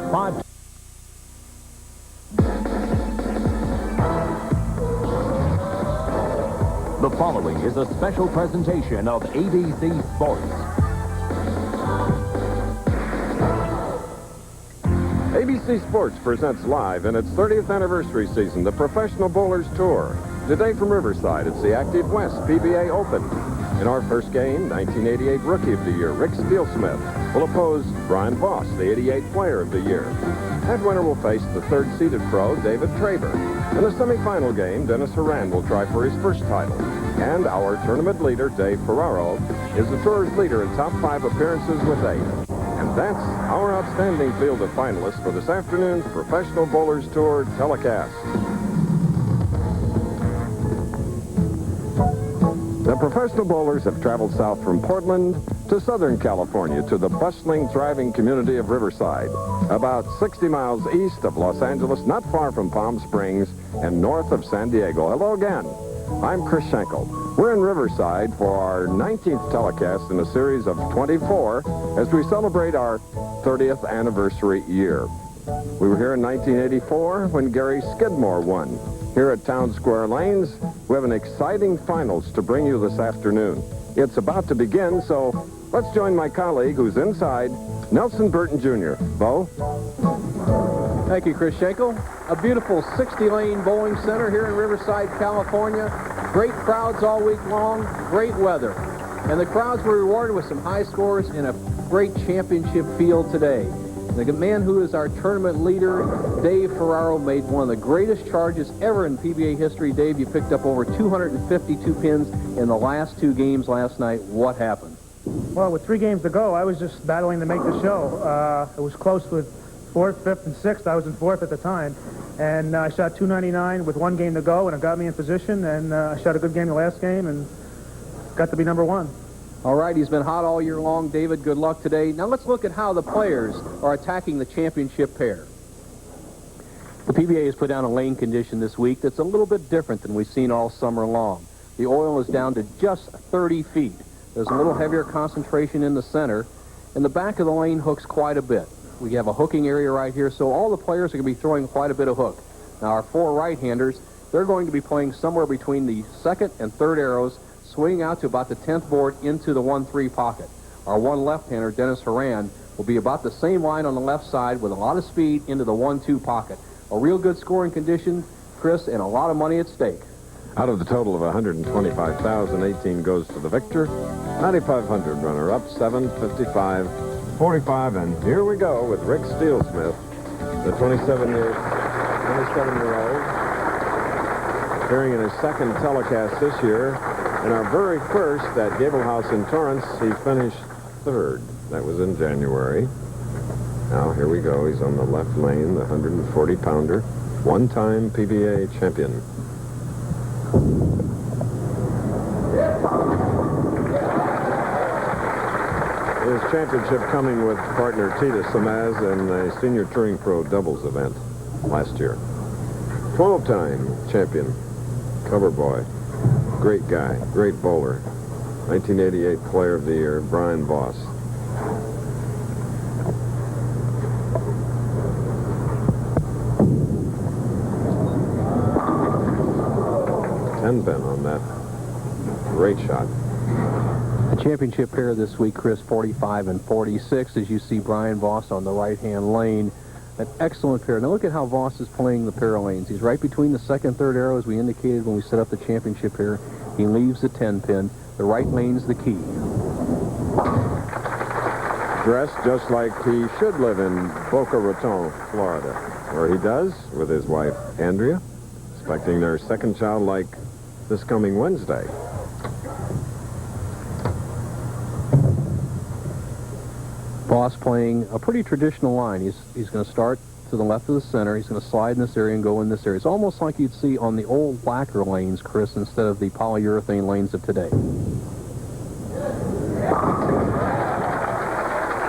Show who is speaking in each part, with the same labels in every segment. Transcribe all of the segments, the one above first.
Speaker 1: 5. The following is a special presentation of ABC Sports.
Speaker 2: ABC Sports presents live in its 30th anniversary season the Professional Bowlers Tour. Today from Riverside, it's the Active West PBA Open. In our first game, 1988 Rookie of the Year, Rick Steelsmith, will oppose Brian Voss, the 88 Player of the Year. That winner will face the third-seeded pro, David Traber. In the semifinal game, Dennis Horan will try for his first title. And our tournament leader, Dave Ferraro, is the tour's leader in top 5 appearances with 8. And that's our outstanding field of finalists for this afternoon's Professional Bowlers Tour telecast. The professional bowlers have traveled south from Portland to Southern California to the bustling, thriving community of Riverside, about 60 miles east of Los Angeles, not far from Palm Springs, and north of San Diego. Hello again. I'm Chris Schenkel. We're in Riverside for our 19th telecast in a series of 24 as we celebrate our 30th anniversary year. We were here in 1984 when Gary Skidmore won. Here at Town Square Lanes, we have an exciting finals to bring you this afternoon. It's about to begin, so let's join my colleague who's inside, Nelson Burton Jr. Bo?
Speaker 3: Thank you, Chris Schenkel. A beautiful 60-lane bowling center here in Riverside, California. Great crowds all week long, great weather. And the crowds were rewarded with some high scores in a great championship field today. The man who is our tournament leader, Dave Ferraro, made one of the greatest charges ever in PBA history. Dave, you picked up over 252 pins in the last 2 games last night. What happened?
Speaker 4: Well, with 3 games to go, I was just battling to make the show. It was close with 4th, 5th, and 6th. I was in 4th at the time. And I shot 299 with 1 game to go, and it got me in position. And I shot a good game the last game and got to be number 1.
Speaker 3: All right, he's been hot all year long. David, good luck today. Now let's look at how the players are attacking the championship pair. The PBA has put down a lane condition this week that's a little bit different than we've seen all summer long. The oil is down to just 30 feet. There's a little heavier concentration in the center, and the back of the lane hooks quite a bit. We have a hooking area right here, so all the players are going to be throwing quite a bit of hook. Now our 4 right-handers, they're going to be playing somewhere between the 2nd and 3rd arrows, swinging out to about the 10th board into the 1-3 pocket. Our 1 left-hander, Dennis Horan, will be about the same line on the left side with a lot of speed into the 1-2 pocket. A real good scoring condition, Chris, and a lot of money at stake.
Speaker 2: Out of the total of 125,000, 18 goes to the victor. 9,500 runner-up, 755, 45, and here we go with Rick Steelsmith, the 27-year-old, appearing in his second telecast this year. In our very first at Gable House in Torrance, he finished 3rd. That was in January. Now, here we go. He's on the left lane, the 140-pounder, 1-time PBA champion. His championship coming with partner Tita Samaz in the Senior Touring Pro Doubles event last year. 12-time champion, cover boy. Great guy, great bowler. 1988 Player of the Year, Brian Voss. Ten pin on that. Great shot.
Speaker 3: The championship pair this week, Chris, 45 and 46, as you see Brian Voss on the right-hand lane. An excellent pair. Now look at how Voss is playing the pair of lanes. He's right between the 2nd, 3rd arrow, as we indicated when we set up the championship pair. He leaves the 10-pin. The right lane's the key.
Speaker 2: Dressed just like he should live in Boca Raton, Florida, where he does with his wife, Andrea, expecting their 2nd child like this coming Wednesday.
Speaker 3: Voss playing a pretty traditional line. He's going to start to the left of the center. He's going to slide in this area and go in this area. It's almost like you'd see on the old lacquer lanes, Chris, instead of the polyurethane lanes of today.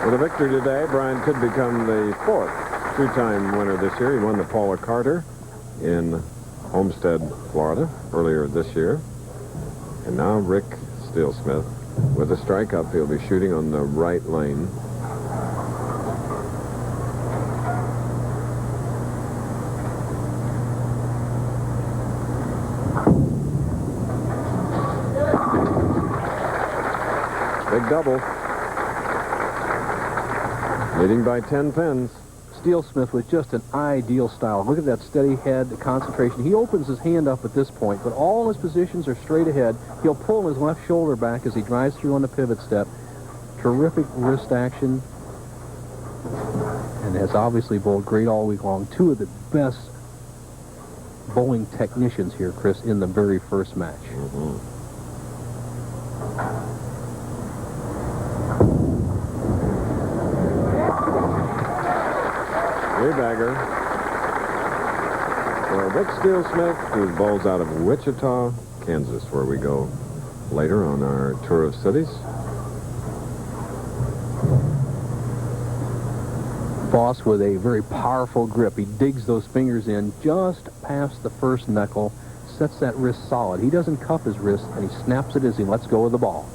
Speaker 2: With a victory today, Brian could become the 4th 2-time winner this year. He won the Paula Carter in Homestead, Florida, earlier this year. And now Rick Steelsmith with a strike up. He'll be shooting on the right lane. Big double. Leading by 10 pins.
Speaker 3: Steelsmith with just an ideal style. Look at that steady head, the concentration. He opens his hand up at this point, but all his positions are straight ahead. He'll pull his left shoulder back as he drives through on the pivot step. Terrific wrist action. And has obviously bowled great all week long. Two of the best bowling technicians here, Chris, in the very first match.
Speaker 2: Three-bagger for Rick Steelsmith, who bowls out of Wichita, Kansas, where we go later on our tour of cities.
Speaker 3: Voss with a very powerful grip. He digs those fingers in just past the first knuckle, sets that wrist solid. He doesn't cup his wrist, and he snaps it as he lets go of the ball.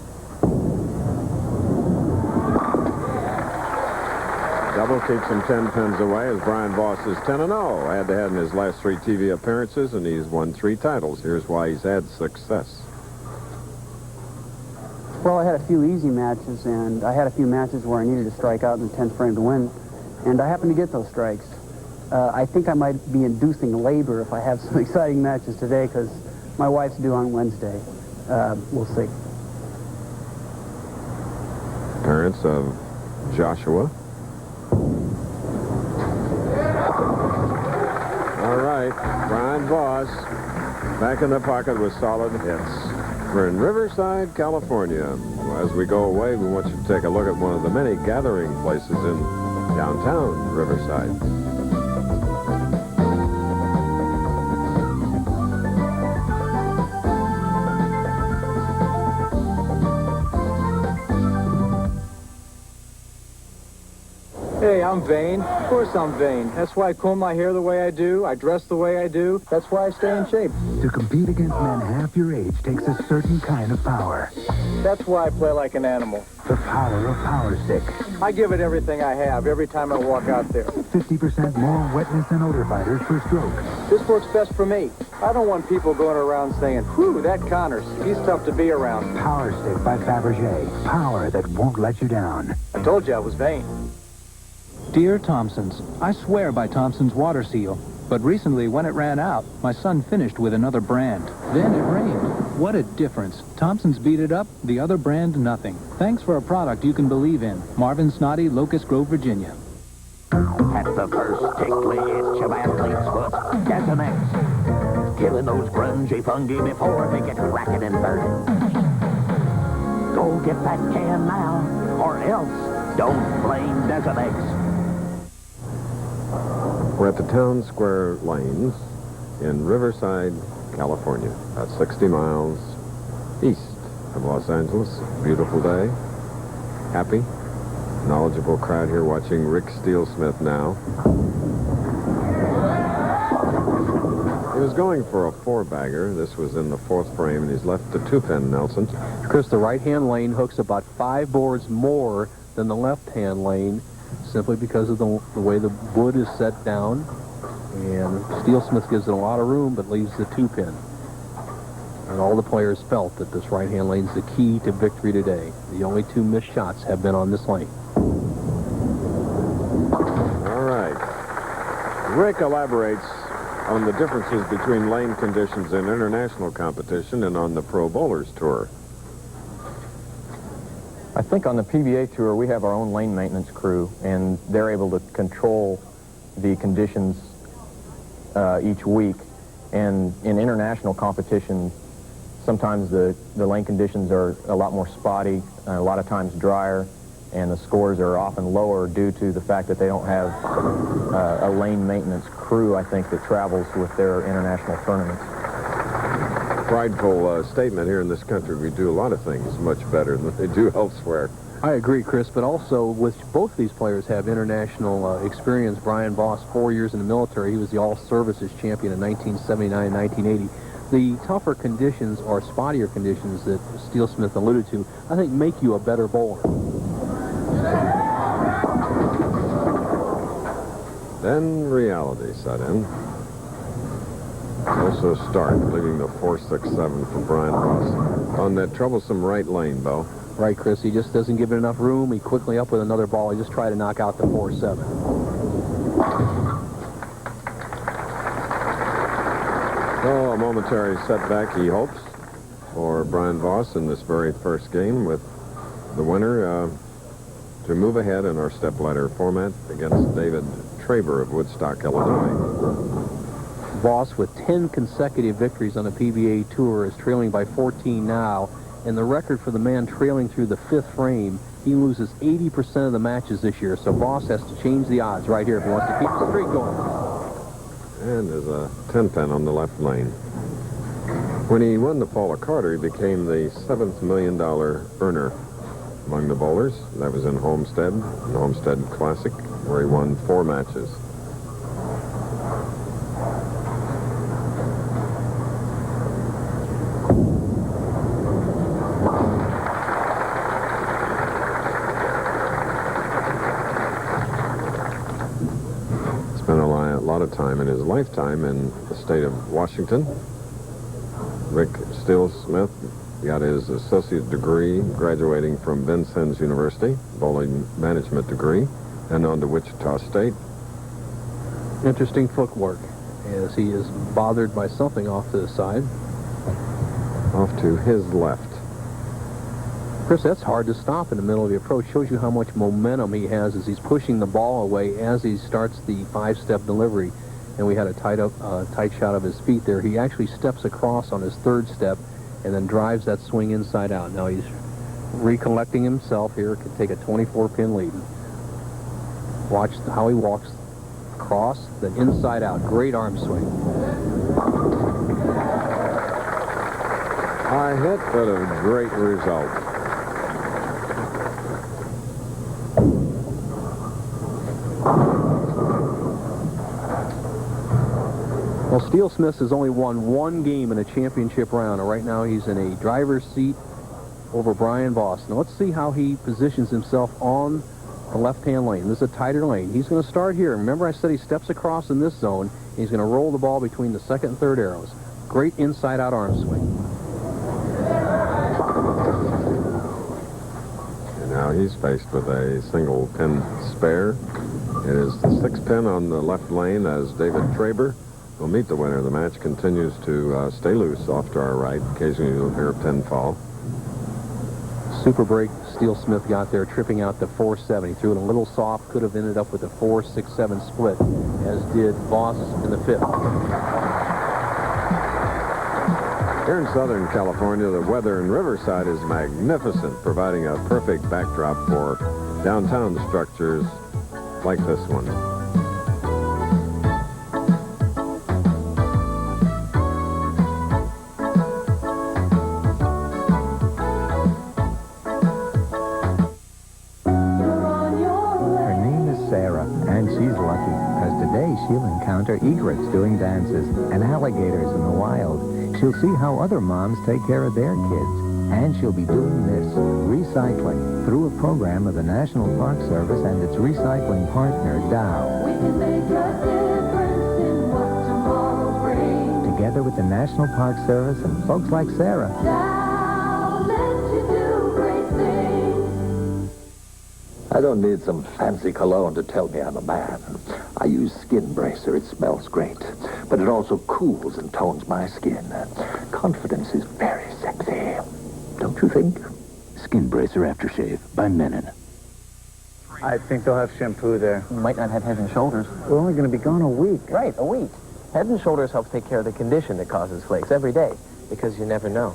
Speaker 2: Double keeps him 10 pins away as Brian Voss is 10-0. Head-to-head in his last 3 TV appearances, and he's won 3 titles. Here's why he's had success.
Speaker 5: Well, I had a few easy matches, and I had a few matches where I needed to strike out in the 10th frame to win, and I happened to get those strikes. I think I might be inducing labor if I have some exciting matches today, because my wife's due on Wednesday. We'll see.
Speaker 2: Parents of Joshua. All right, Brian Voss back in the pocket with solid hits. We're in Riverside, California. As we go away, we want you to take a look at one of the many gathering places in downtown Riverside.
Speaker 6: Hey, I'm vain. Of course I'm vain. That's why I comb my hair the way I do. I dress the way I do. That's why I stay in shape.
Speaker 7: To compete against men half your age takes a certain kind of power.
Speaker 6: That's why I play like an animal.
Speaker 7: The power of Power Stick.
Speaker 6: I give it everything I have every time I walk out there.
Speaker 7: 50% more wetness and odor fighters per stroke.
Speaker 6: This works best for me. I don't want people going around saying, whew, that Connors, he's tough to be around.
Speaker 7: Power Stick by Fabergé. Power that won't let you down.
Speaker 6: I told you I was vain.
Speaker 8: Dear Thompson's, I swear by Thompson's water seal. But recently, when it ran out, my son finished with another brand. Then it rained. What a difference. Thompson's beat it up, the other brand nothing. Thanks for a product you can believe in. Marvin Snoddy, Locust Grove, Virginia.
Speaker 9: At the first tickly itch of athlete's foot, Detonex. Killing those grungy fungi before they get cracking and burning. Go get that can now, or else don't blame Detonex.
Speaker 2: We're at the Town Square Lanes in Riverside, California, about 60 miles east of Los Angeles. Beautiful day. Happy, knowledgeable crowd here watching Rick Steelsmith now. He was going for a 4-bagger. This was in the 4th frame, and he's left the 2-pin Nelson.
Speaker 3: Chris, the right-hand lane hooks about 5 boards more than the left-hand lane, simply because of the way the wood is set down. And Steelsmith gives it a lot of room, but leaves the 2-pin. And all the players felt that this right-hand lane is the key to victory today. The only 2 missed shots have been on this lane.
Speaker 2: All right. Rick elaborates on the differences between lane conditions in international competition and on the Pro Bowlers Tour.
Speaker 10: I think on the PBA Tour, we have our own lane maintenance crew, and they're able to control the conditions each week. And in international competition, sometimes the lane conditions are a lot more spotty, a lot of times drier, and the scores are often lower due to the fact that they don't have a lane maintenance crew, I think, that travels with their international tournaments.
Speaker 2: Prideful statement here in this country. We do a lot of things much better than they do elsewhere.
Speaker 3: I agree, Chris, but also with both these players have international experience. Brian Voss, 4 years in the military. He was the All-Services champion in 1979 and 1980. The tougher conditions or spottier conditions that Steelsmith alluded to, I think, make you a better bowler.
Speaker 2: Then reality set in. Also start, leaving the 4-6-7 for Brian Voss on that troublesome right lane, Bo.
Speaker 3: Right, Chris. He just doesn't give it enough room. He quickly up with another ball. He just tried to knock out the 4-7.
Speaker 2: Oh, a momentary setback, he hopes, for Brian Voss in this very first game, with the winner to move ahead in our stepladder format against David Traber of Woodstock, Illinois.
Speaker 3: Voss, with 10 consecutive victories on the PBA Tour, is trailing by 14 now. And the record for the man trailing through the 5th frame, he loses 80% of the matches this year. So Voss has to change the odds right here if he wants to keep the streak going.
Speaker 2: And there's a 10-pin on the left lane. When he won the Paula Carter, he became the $7th million earner among the bowlers. That was in Homestead, the Homestead Classic, where he won 4 matches. Spent a lot of time in his lifetime in the state of Washington. Rick Steelsmith got his associate degree graduating from Vincennes University, bowling management degree, and on to Wichita State.
Speaker 3: Interesting footwork as he is bothered by something off to the side.
Speaker 2: Off to his left.
Speaker 3: Chris, that's hard to stop in the middle of the approach. Shows you how much momentum he has as he's pushing the ball away as he starts the 5-step delivery. And we had a tight shot of his feet there. He actually steps across on his 3rd step and then drives that swing inside out. Now he's recollecting himself here. Could take a 24-pin lead. Watch how he walks across, then inside out. Great arm swing.
Speaker 2: High hit, but a great result.
Speaker 3: Well, Steelsmith has only won 1 game in a championship round, and right now he's in a driver's seat over Brian Voss. Now let's see how he positions himself on the left-hand lane. This is a tighter lane. He's going to start here. Remember I said he steps across in this zone. He's going to roll the ball between the 2nd and 3rd arrows. Great inside-out arm swing.
Speaker 2: And now he's faced with a single pin spare. It is the 6th pin on the left lane as David Traber will meet the winner. The match continues to stay loose off to our right. Occasionally you'll hear a pin fall.
Speaker 3: Super break Steelsmith got there, tripping out the 4-7. He threw it a little soft, could have ended up with a 4-6-7 split, as did Voss in the 5th.
Speaker 2: Here in Southern California, the weather in Riverside is magnificent, providing a perfect backdrop for downtown structures like this one.
Speaker 11: She'll encounter egrets doing dances and alligators in the wild. She'll see how other moms take care of their kids. And she'll be doing this, recycling, through a program of the National Park Service and its recycling partner, Dow.
Speaker 12: We can make a difference in what tomorrow brings.
Speaker 11: Together with the National Park Service and folks like Sarah.
Speaker 12: Dow lets you do great things.
Speaker 9: I don't need some fancy cologne to tell me I'm a man. I use Skin Bracer. It smells great, but it also cools and tones my skin. Confidence is very sexy, don't you think?
Speaker 13: Skin Bracer Aftershave by Menon.
Speaker 6: I think they'll have shampoo there.
Speaker 14: We might not have Head and Shoulders.
Speaker 6: We're only going to be gone a week.
Speaker 14: Right, a week. Head and Shoulders helps take care of the condition that causes flakes every day, because you never know.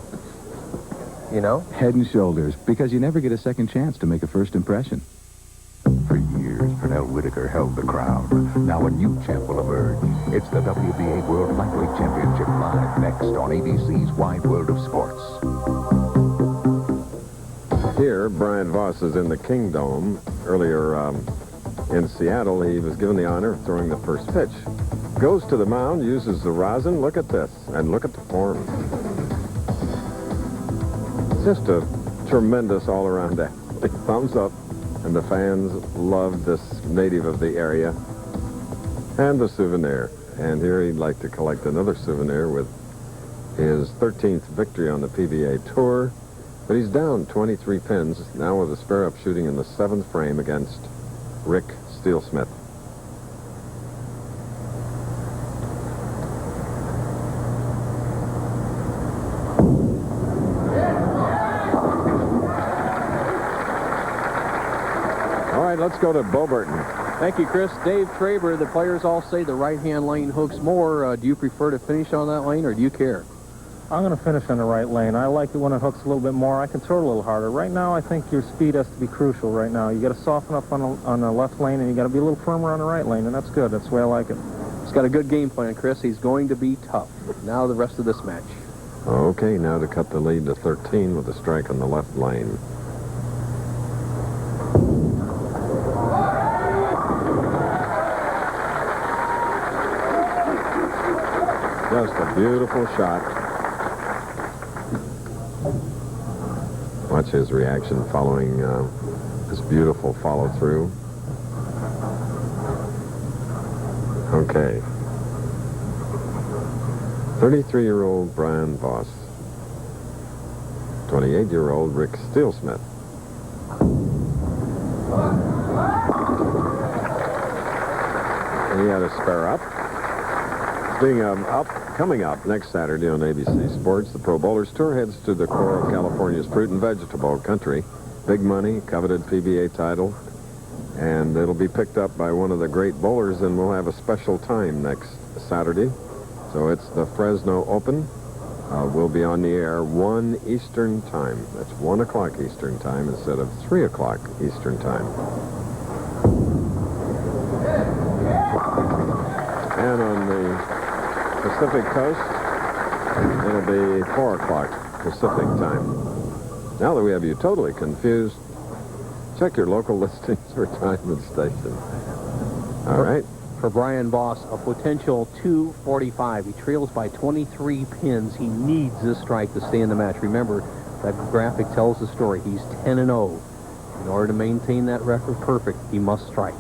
Speaker 14: You know?
Speaker 15: Head and Shoulders, because you never get a second chance to make a first impression.
Speaker 16: For years, Pernell Whitaker held the crown. Now a new champ will emerge. It's the WBA World Lightweight Championship live next on ABC's Wide World of Sports.
Speaker 2: Here, Brian Voss is in the Kingdome. Earlier in Seattle, he was given the honor of throwing the first pitch. Goes to the mound, uses the rosin. Look at this, and look at the form. Just a tremendous all-around athlete. Thumbs up. And the fans love this native of the area. And the souvenir. And here he'd like to collect another souvenir with his 13th victory on the PBA Tour But he's down 23 pins, now with a spare up shooting in the 7th frame against Rick Steelsmith. All right, let's go to Beauburton.
Speaker 3: Thank you, Chris. Dave Traber, the players all say the right-hand lane hooks more. Do you prefer to finish on that lane, or do you care?
Speaker 6: I'm going to finish on the right lane. I like it when it hooks a little bit more. I can throw it a little harder. Right now, I think your speed has to be crucial right now. You got to soften up on the left lane, and you got to be a little firmer on the right lane, and that's good. That's the way I like it.
Speaker 3: He's got a good game plan, Chris. He's going to be tough. Now the rest of this match.
Speaker 2: Okay, now to cut the lead to 13 with a strike on the left lane. Just a beautiful shot. Watch his reaction following this beautiful follow-through. Okay. 33-year-old Brian Voss. 28-year-old Rick Steelsmith. He had a spare up. Speaking of coming up next Saturday on ABC Sports, the Pro Bowlers Tour heads to the core of California's fruit and vegetable country. Big money, coveted PBA title, and it'll be picked up by one of the great bowlers, and we'll have a special time next Saturday. So it's the Fresno Open. We'll be on the air 1 Eastern time. That's 1 o'clock Eastern time instead of 3 o'clock Eastern time. And on the Pacific Coast, it'll be 4 o'clock Pacific time. Now that we have you totally confused, check your local listings for time and station. All right.
Speaker 3: For Brian Voss, a potential 245. He trails by 23 pins. He needs this strike to stay in the match. Remember, that graphic tells the story. He's 10-0. In order to maintain that record perfect, he must strike.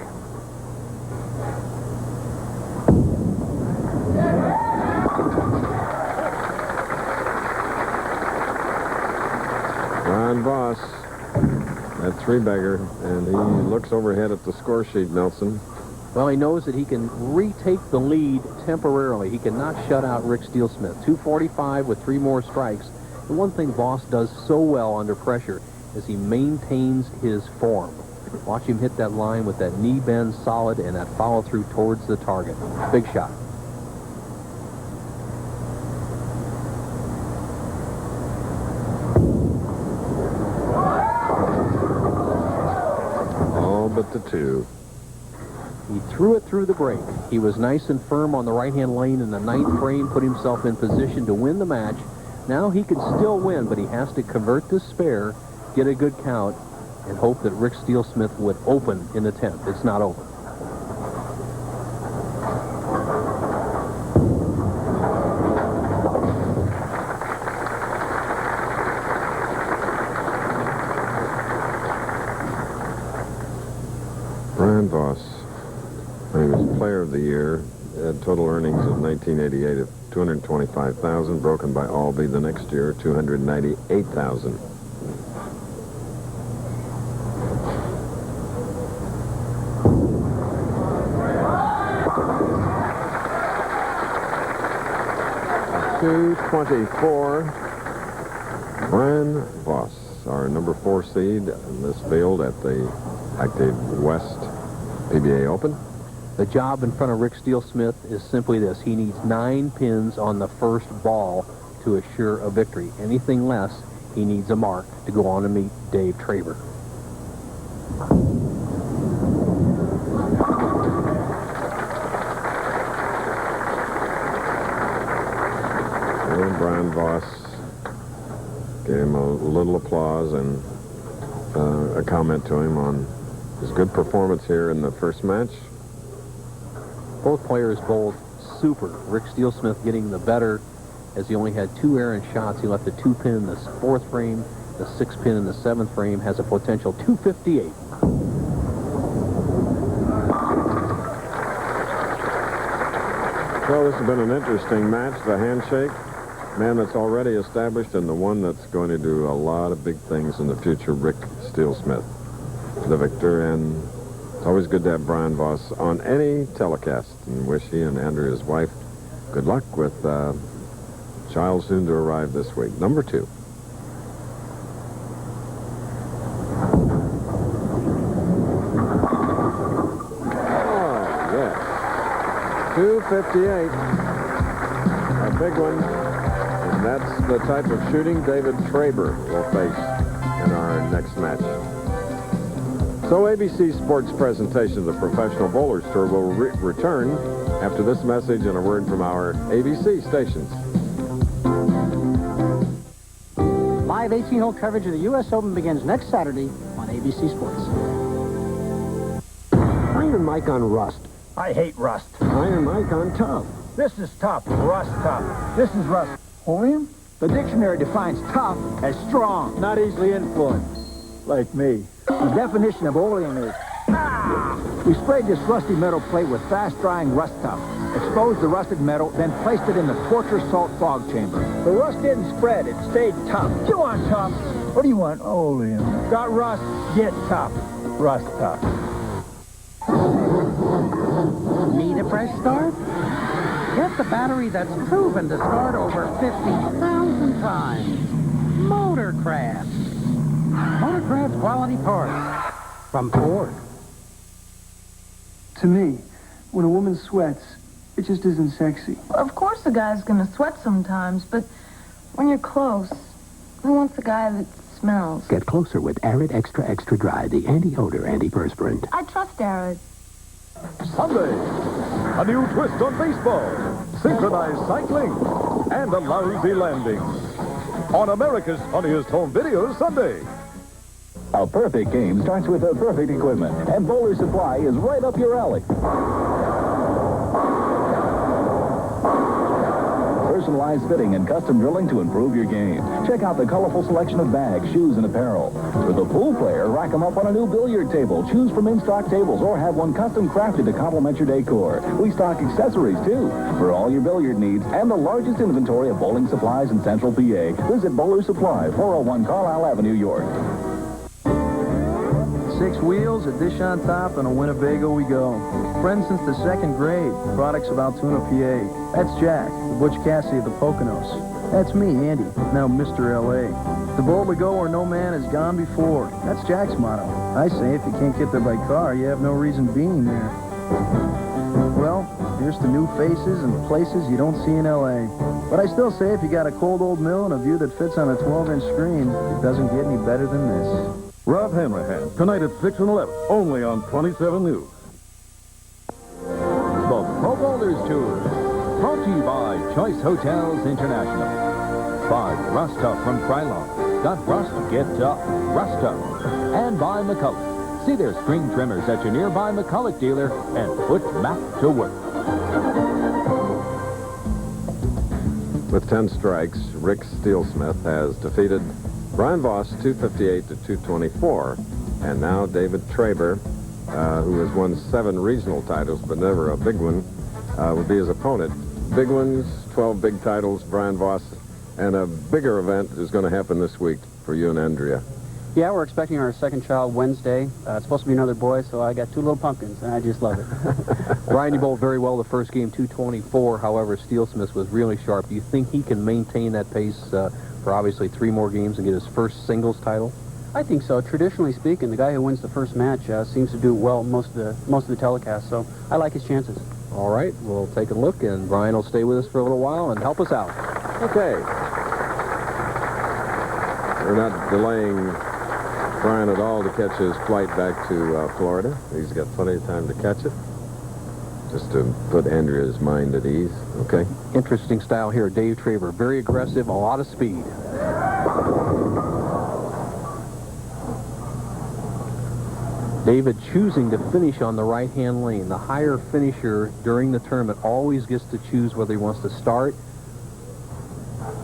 Speaker 2: Brian Voss, that three-bagger, and he looks overhead at the score sheet, Nelson.
Speaker 3: Well, he knows that he can retake the lead temporarily. He cannot shut out Rick Steelsmith. 245 with 3 more strikes. The one thing Voss does so well under pressure is he maintains his form. Watch him hit that line with that knee bend solid and that follow-through towards the target. Big shot.
Speaker 2: All but the 2.
Speaker 3: He threw it through the break. He was nice and firm on the right-hand lane in the 9th frame, put himself in position to win the match. Now he could still win, but he has to convert this spare, get a good count, and hope that Rick Steelsmith would open in the 10th. It's not over.
Speaker 2: Brian Voss. He was Player of the Year. Had total earnings of 1988 of $225,000, broken by Albee the next year, $298,000. $224. Brian Voss, our number 4 seed in this field at the Active West PBA Open.
Speaker 3: The job in front of Rick Steelsmith is simply this. He needs 9 pins on the first ball to assure a victory. Anything less, he needs a mark to go on to meet Dave Traber.
Speaker 2: And Brian Voss gave him a little applause and a comment to him on his good performance here in the first match.
Speaker 3: Both players bowled super. Rick Steelsmith getting the better as he only had 2 errant shots. He left a 2-pin in the 4th frame. The 6-pin in the 7th frame has a potential 258.
Speaker 2: So this has been an interesting match. The handshake man that's already established and the one that's going to do a lot of big things in the future, Rick Steelsmith, the victor. And it's always good to have Brian Voss on any telecast, and wish he and Andrea's wife good luck with child soon to arrive this week. Number 2. Oh, yes. 258. A big one. And that's the type of shooting David Traber will face in our next match. So ABC Sports' presentation of the Professional Bowlers Tour will return after this message and a word from our ABC stations.
Speaker 17: Live 18-hole coverage of the U.S. Open begins next Saturday on ABC Sports.
Speaker 18: Iron Mike on rust.
Speaker 19: I hate rust.
Speaker 18: Iron Mike on tough.
Speaker 19: This is tough. Rust tough. This is rust. Oleum?
Speaker 18: The dictionary defines tough as strong.
Speaker 19: Not easily influenced. Like me.
Speaker 18: The definition of oleum is... We sprayed this rusty metal plate with fast-drying rust tough, exposed the rusted metal, then placed it in the torture salt fog chamber.
Speaker 19: The rust didn't spread. It stayed tough. You want tough? What do you want? Oleum. Got rust? Get tough. Rust tough.
Speaker 17: Need a fresh start? Get the battery that's proven to start over 50,000 times. Motorcraft. Motorcraft quality parts from Ford.
Speaker 20: To me, when a woman sweats, it just isn't sexy.
Speaker 21: Of course a guy's gonna sweat sometimes, but when you're close, who wants a guy that smells?
Speaker 13: Get closer with Arid Extra Extra Dry, the anti-odor antiperspirant.
Speaker 21: I trust Arid.
Speaker 1: Sunday, a new twist on baseball, synchronized cycling, and a lousy landing. On America's Funniest Home Videos Sunday.
Speaker 22: A perfect game starts with the perfect equipment, and Bowler Supply is right up your alley. Personalized fitting and custom drilling to improve your game. Check out the colorful selection of bags, shoes, and apparel. For the pool player, rack them up on a new billiard table. Choose from in-stock tables or have one custom crafted to complement your decor. We stock accessories, too, for all your billiard needs and the largest inventory of bowling supplies in Central PA. Visit Bowler Supply, 401 Carlisle Avenue, York.
Speaker 23: 6 wheels, a dish on top, and a Winnebago we go. Friends since the 2nd grade. Products of Altoona, PA. That's Jack, the Butch Cassidy of the Poconos. That's me, Andy, now Mr. L.A. The boldly go where no man has gone before. That's Jack's motto. I say if you can't get there by car, you have no reason being there. Well, here's to new faces and places you don't see in L.A. But I still say if you got a cold old mill and a view that fits on a 12-inch screen, it doesn't get any better than this.
Speaker 24: Rob Hanrahan, tonight at 6 and 11, only on 27 News.
Speaker 1: The Pro Bowlers Tour, brought to you by Choice Hotels International. By Rust Tough from Krylon. Got rust, get tough. Rust Tough. And by McCulloch. See their string trimmers at your nearby McCulloch dealer and put Mac to work.
Speaker 2: With 10 strikes, Rick Steelsmith has defeated Brian Voss 258 to 224, and now David Traber, who has won 7 regional titles but never a big one, will be his opponent. Big ones, 12 big titles, Brian Voss, and a bigger event is going to happen this week for you and Andrea.
Speaker 5: Yeah, we're expecting our 2nd child Wednesday. It's supposed to be another boy, so I got 2 little pumpkins, and I just love it.
Speaker 3: Brian, you bowled very well the first game, 224. However, Steelsmith was really sharp. Do you think he can maintain that pace for obviously 3 more games and get his first singles title?
Speaker 5: I think so. Traditionally speaking, the guy who wins the first match seems to do well most of the telecasts, so I like his chances.
Speaker 3: All right, we'll take a look, and Brian will stay with us for a little while and help us out.
Speaker 2: Okay. We're not delaying Brian at all to catch his flight back to Florida. He's got plenty of time to catch it. Just to put Andrea's mind at ease, okay?
Speaker 3: Interesting style here, Dave Traber. Very aggressive, a lot of speed. David choosing to finish on the right-hand lane. The higher finisher during the tournament always gets to choose whether he wants to start,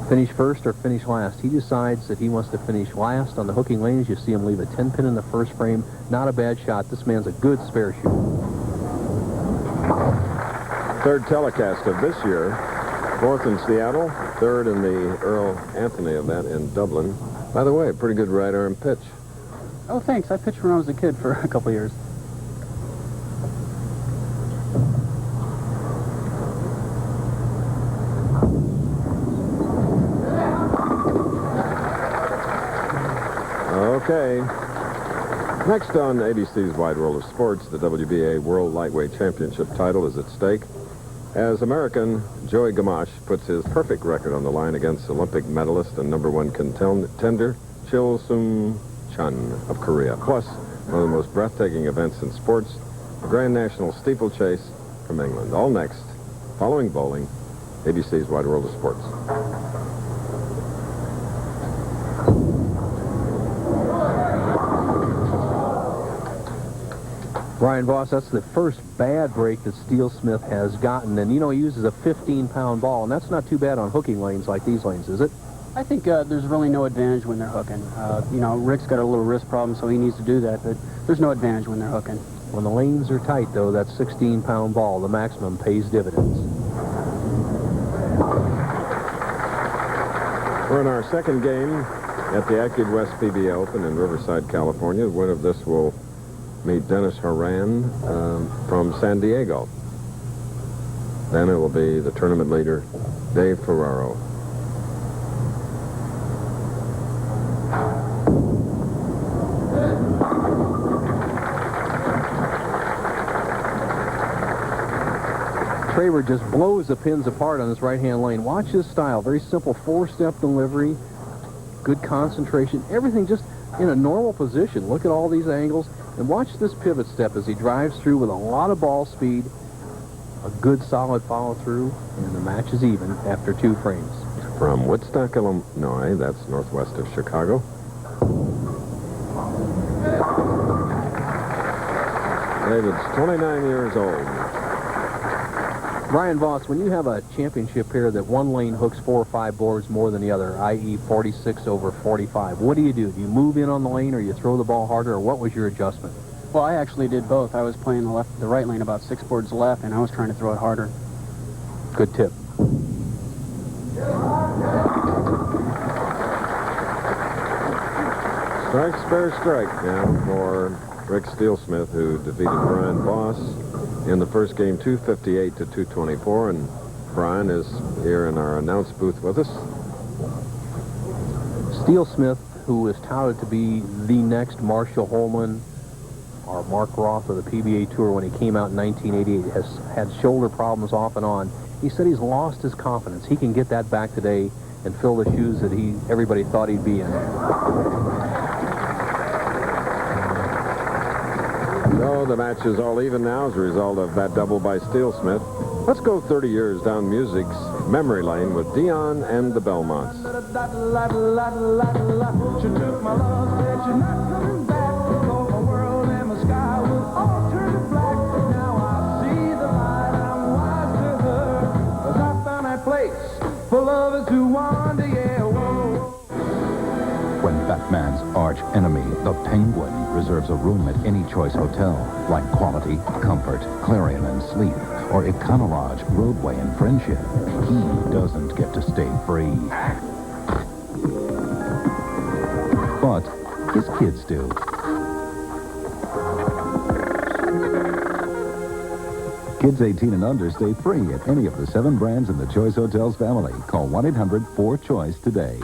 Speaker 3: finish first, or finish last. He decides that he wants to finish last on the hooking lanes. You see him leave a 10-pin in the first frame. Not a bad shot. This man's a good spare shooter.
Speaker 2: 3rd telecast of this year, 4th in Seattle, third in the Earl Anthony event in Dublin. By the way, pretty good right arm pitch.
Speaker 5: Oh, thanks. I pitched when I was a kid for a couple years.
Speaker 2: Okay. Next on ABC's Wide World of Sports, the WBA World Lightweight Championship title is at stake as American Joey Gamache puts his perfect record on the line against Olympic medalist and #1 contender Chil Sung-chun of Korea. Plus, one of the most breathtaking events in sports, the Grand National Steeplechase from England. All next, following bowling, ABC's Wide World of Sports.
Speaker 3: Brian Voss, that's the first bad break that Steelsmith has gotten. And, you know, he uses a 15-pound ball, and that's not too bad on hooking lanes like these lanes, is it?
Speaker 5: I think there's really no advantage when they're hooking. You know, Rick's got a little wrist problem, so he needs to do that, but there's no advantage when they're hooking.
Speaker 3: When the lanes are tight, though, that 16-pound ball, the maximum, pays dividends.
Speaker 2: We're in our second game at the Active West PBA Open in Riverside, California. The winner of this will meet Dennis Horan from San Diego. Then it will be the tournament leader, Dave Ferraro.
Speaker 3: Traber just blows the pins apart on this right-hand lane. Watch his style. Very simple four-step delivery, good concentration, everything just in a normal position. Look at all these angles. And watch this pivot step as he drives through with a lot of ball speed, a good solid follow-through, and the match is even after 2 frames.
Speaker 2: From Woodstock, Illinois, that's northwest of Chicago. David's 29 years old.
Speaker 3: Brian Voss, when you have a championship pair that one lane hooks 4 or 5 boards more than the other, i.e. 46 over 45, what do? Do you move in on the lane, or you throw the ball harder, or what was your adjustment?
Speaker 5: Well, I actually did both. I was playing the right lane about 6 boards left, and I was trying to throw it harder.
Speaker 3: Good tip.
Speaker 2: Strike, spare, strike now for Rick Steelsmith, who defeated Brian Voss in the first game 258 to 224, and Brian is here in our announce booth with us.
Speaker 3: Steelsmith, who is touted to be the next Marshall Holman or Mark Roth of the PBA Tour when he came out in 1988, has had shoulder problems off and on. He said he's lost his confidence. He can get that back today and fill the shoes that everybody thought he'd be in.
Speaker 2: So the match is all even now as a result of that double by Steelsmith. Let's go 30 years down music's memory lane with Dion and the Belmonts.
Speaker 12: She took my love, said she's not coming back. Thought my world and my sky would all turn to black. Now I see the light, I'm wise to her. 'Cause I found that place for lovers who wander, yeah, whoa.
Speaker 16: When Batman's arch enemy, the Penguin, reserves a room at any choice hotel, like Quality, Comfort, Clarion and Sleep, or Econolodge, Roadway and Friendship, he doesn't get to stay free. But his kids do. Kids 18 and under stay free at any of the 7 brands in the Choice Hotels family. Call 1-800-4CHOICE today.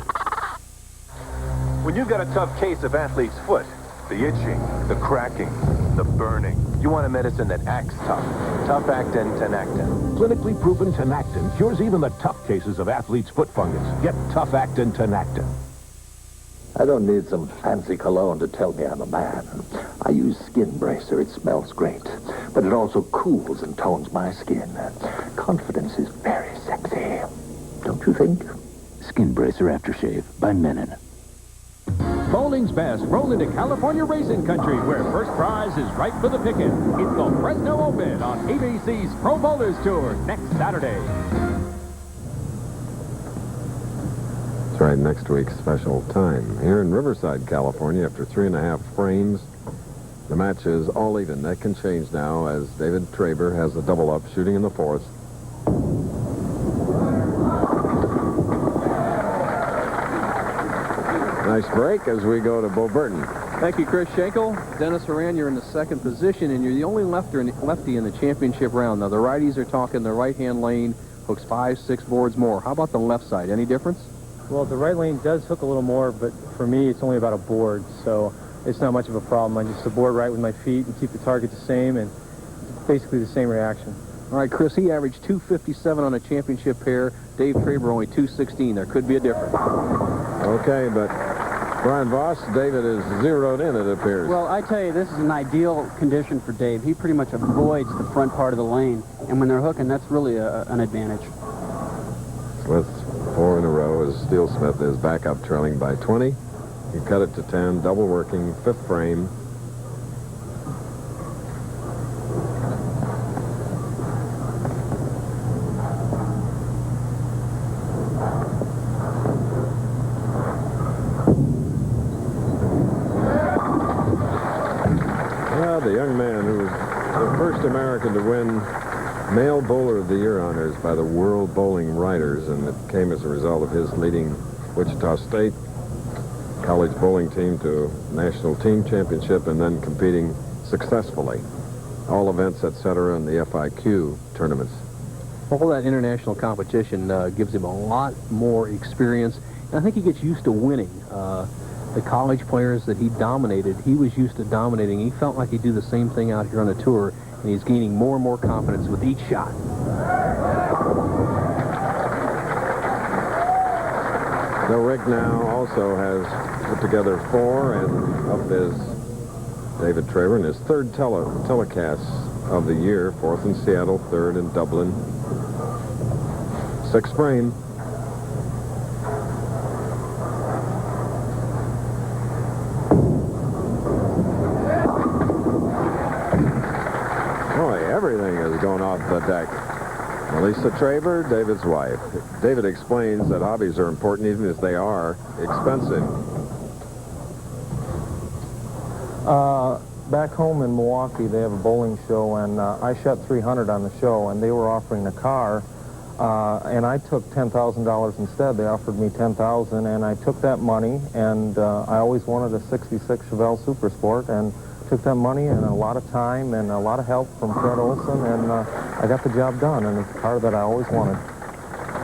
Speaker 4: When you've got a tough case of athlete's foot, the itching, the cracking, the burning, you want a medicine that acts tough. Tough Actin Tenactin.
Speaker 22: Clinically proven Tenactin cures even the tough cases of athlete's foot fungus. Get Tough Actin Tenactin.
Speaker 9: I don't need some fancy cologne to tell me I'm a man. I use Skin Bracer. It smells great, but it also cools and tones my skin. Confidence is very sexy. Don't you think?
Speaker 13: Skin Bracer Aftershave by Menon.
Speaker 1: Bowling's best roll into California racing country, where first prize is right for the picking. It's the Fresno Open on ABC's Pro Bowlers Tour next Saturday.
Speaker 2: That's right, next week's special time. Here in Riverside, California, after 3.5 frames, the match is all even. That can change now as David Traber has a double up, shooting in the 4th. Nice break as we go to Bo Burton.
Speaker 3: Thank you, Chris Schenkel. Dennis Horan, you're in the second position, and you're the only lefty in the championship round. Now, the righties are talking the right-hand lane hooks 5-6 boards more. How about the left side? Any difference?
Speaker 6: Well, the right lane does hook a little more, but for me, it's only about a board, so it's not much of a problem. I just board right with my feet and keep the target the same, and basically the same reaction.
Speaker 3: All right, Chris, he averaged 257 on a championship pair. Dave Traber only 216. There could be a difference.
Speaker 2: Okay, but Brian Voss, David is zeroed in, it appears.
Speaker 5: Well, I tell you, this is an ideal condition for Dave. He pretty much avoids the front part of the lane, and when they're hooking, that's really an advantage.
Speaker 2: With 4 in a row as Steelsmith is back up trailing by 20. He cut it to 10, double working, 5th frame. The young man who was the first American to win Male Bowler of the Year honors by the World Bowling Writers, and it came as a result of his leading Wichita State college bowling team to national team championship and then competing successfully. All events, etc., in the FIQ tournaments.
Speaker 3: All that international competition gives him a lot more experience, and I think he gets used to winning. The college players that he dominated, he was used to dominating. He felt like he'd do the same thing out here on the tour, and he's gaining more and more confidence with each shot.
Speaker 2: So Rick now also has put together 4, and up is David Traber in his 3rd telecast of the year, 4th in Seattle, 3rd in Dublin, 6th frame. Everything is going off the deck. Melissa Traber, David's wife. David explains that hobbies are important even if they are expensive.
Speaker 6: Back home in Milwaukee, they have a bowling show, and I shot 300 on the show, and they were offering a car, and I took $10,000 instead. They offered me $10,000, and I took that money, and I always wanted a 66 Chevelle Super Sport, and took that money and a lot of time and a lot of help from Fred Olson, and I got the job done, and it's a car that I always wanted.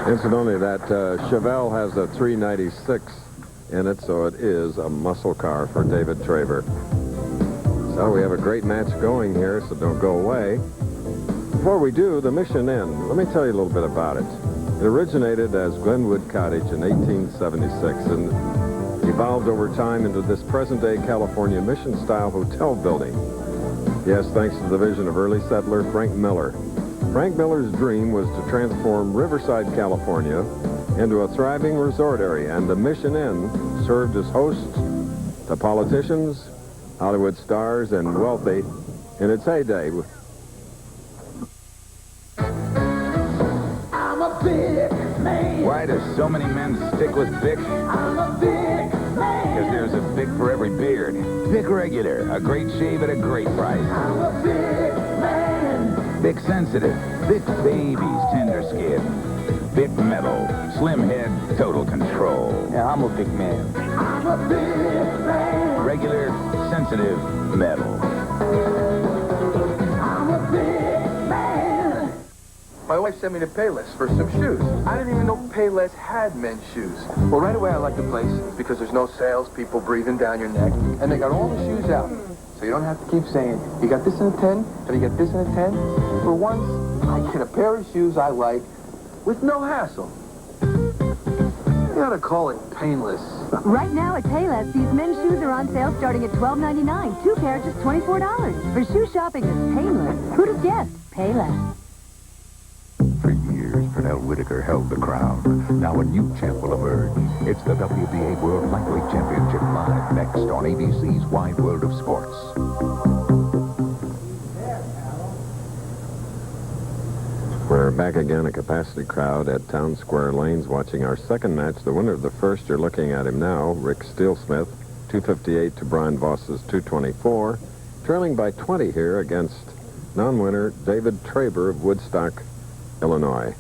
Speaker 2: Incidentally, that Chevelle has a 396 in it, so it is a muscle car for David Traber. So we have a great match going here, so don't go away. Before we do, the Mission Inn, let me tell you a little bit about it. It originated as Glenwood Cottage in 1876 and evolved over time into this present-day California mission-style hotel building. Yes, thanks to the vision of early settler Frank Miller. Frank Miller's dream was to transform Riverside, California into a thriving resort area, and the Mission Inn served as hosts to politicians, Hollywood stars, and wealthy in its heyday.
Speaker 12: I'm a big man.
Speaker 7: Why do so many men stick with Bic?
Speaker 12: I'm a big man.
Speaker 7: Because there's a Bic for every beard. Bic Regular, a great shave at a great price.
Speaker 12: I'm a big man.
Speaker 7: Bic Sensitive, Bic Baby's tender skin. Bic Metal, slim head, total control.
Speaker 14: Yeah, I'm a big man.
Speaker 12: I'm a big man.
Speaker 7: Regular, sensitive, metal.
Speaker 12: I'm a big man.
Speaker 8: My wife sent me to Payless for some shoes. I didn't even know Payless had men's shoes. Well, right away I like the place because there's no salespeople breathing down your neck, and they got all the shoes out. So you don't have to keep saying, you got this in a 10, and you got this in a 10. For once, I get a pair of shoes I like with no hassle. You gotta call it painless.
Speaker 10: Right now at Payless, these men's shoes are on sale starting at $12.99. 2 pairs just $24. For shoe shopping is painless. Who'd have guessed? Payless.
Speaker 16: For years, Pernell Whitaker held the crown. Now a new champ will emerge. It's the WBA World Lightweight Championship live next on ABC's Wide World of Sports.
Speaker 2: We're back again, a capacity crowd at Town Square Lanes watching our second match. The winner of the first, you're looking at him now, Rick Steelsmith, 258 to Brian Voss's 224. Trailing by 20 here against non-winner David Traber of Woodstock, Illinois.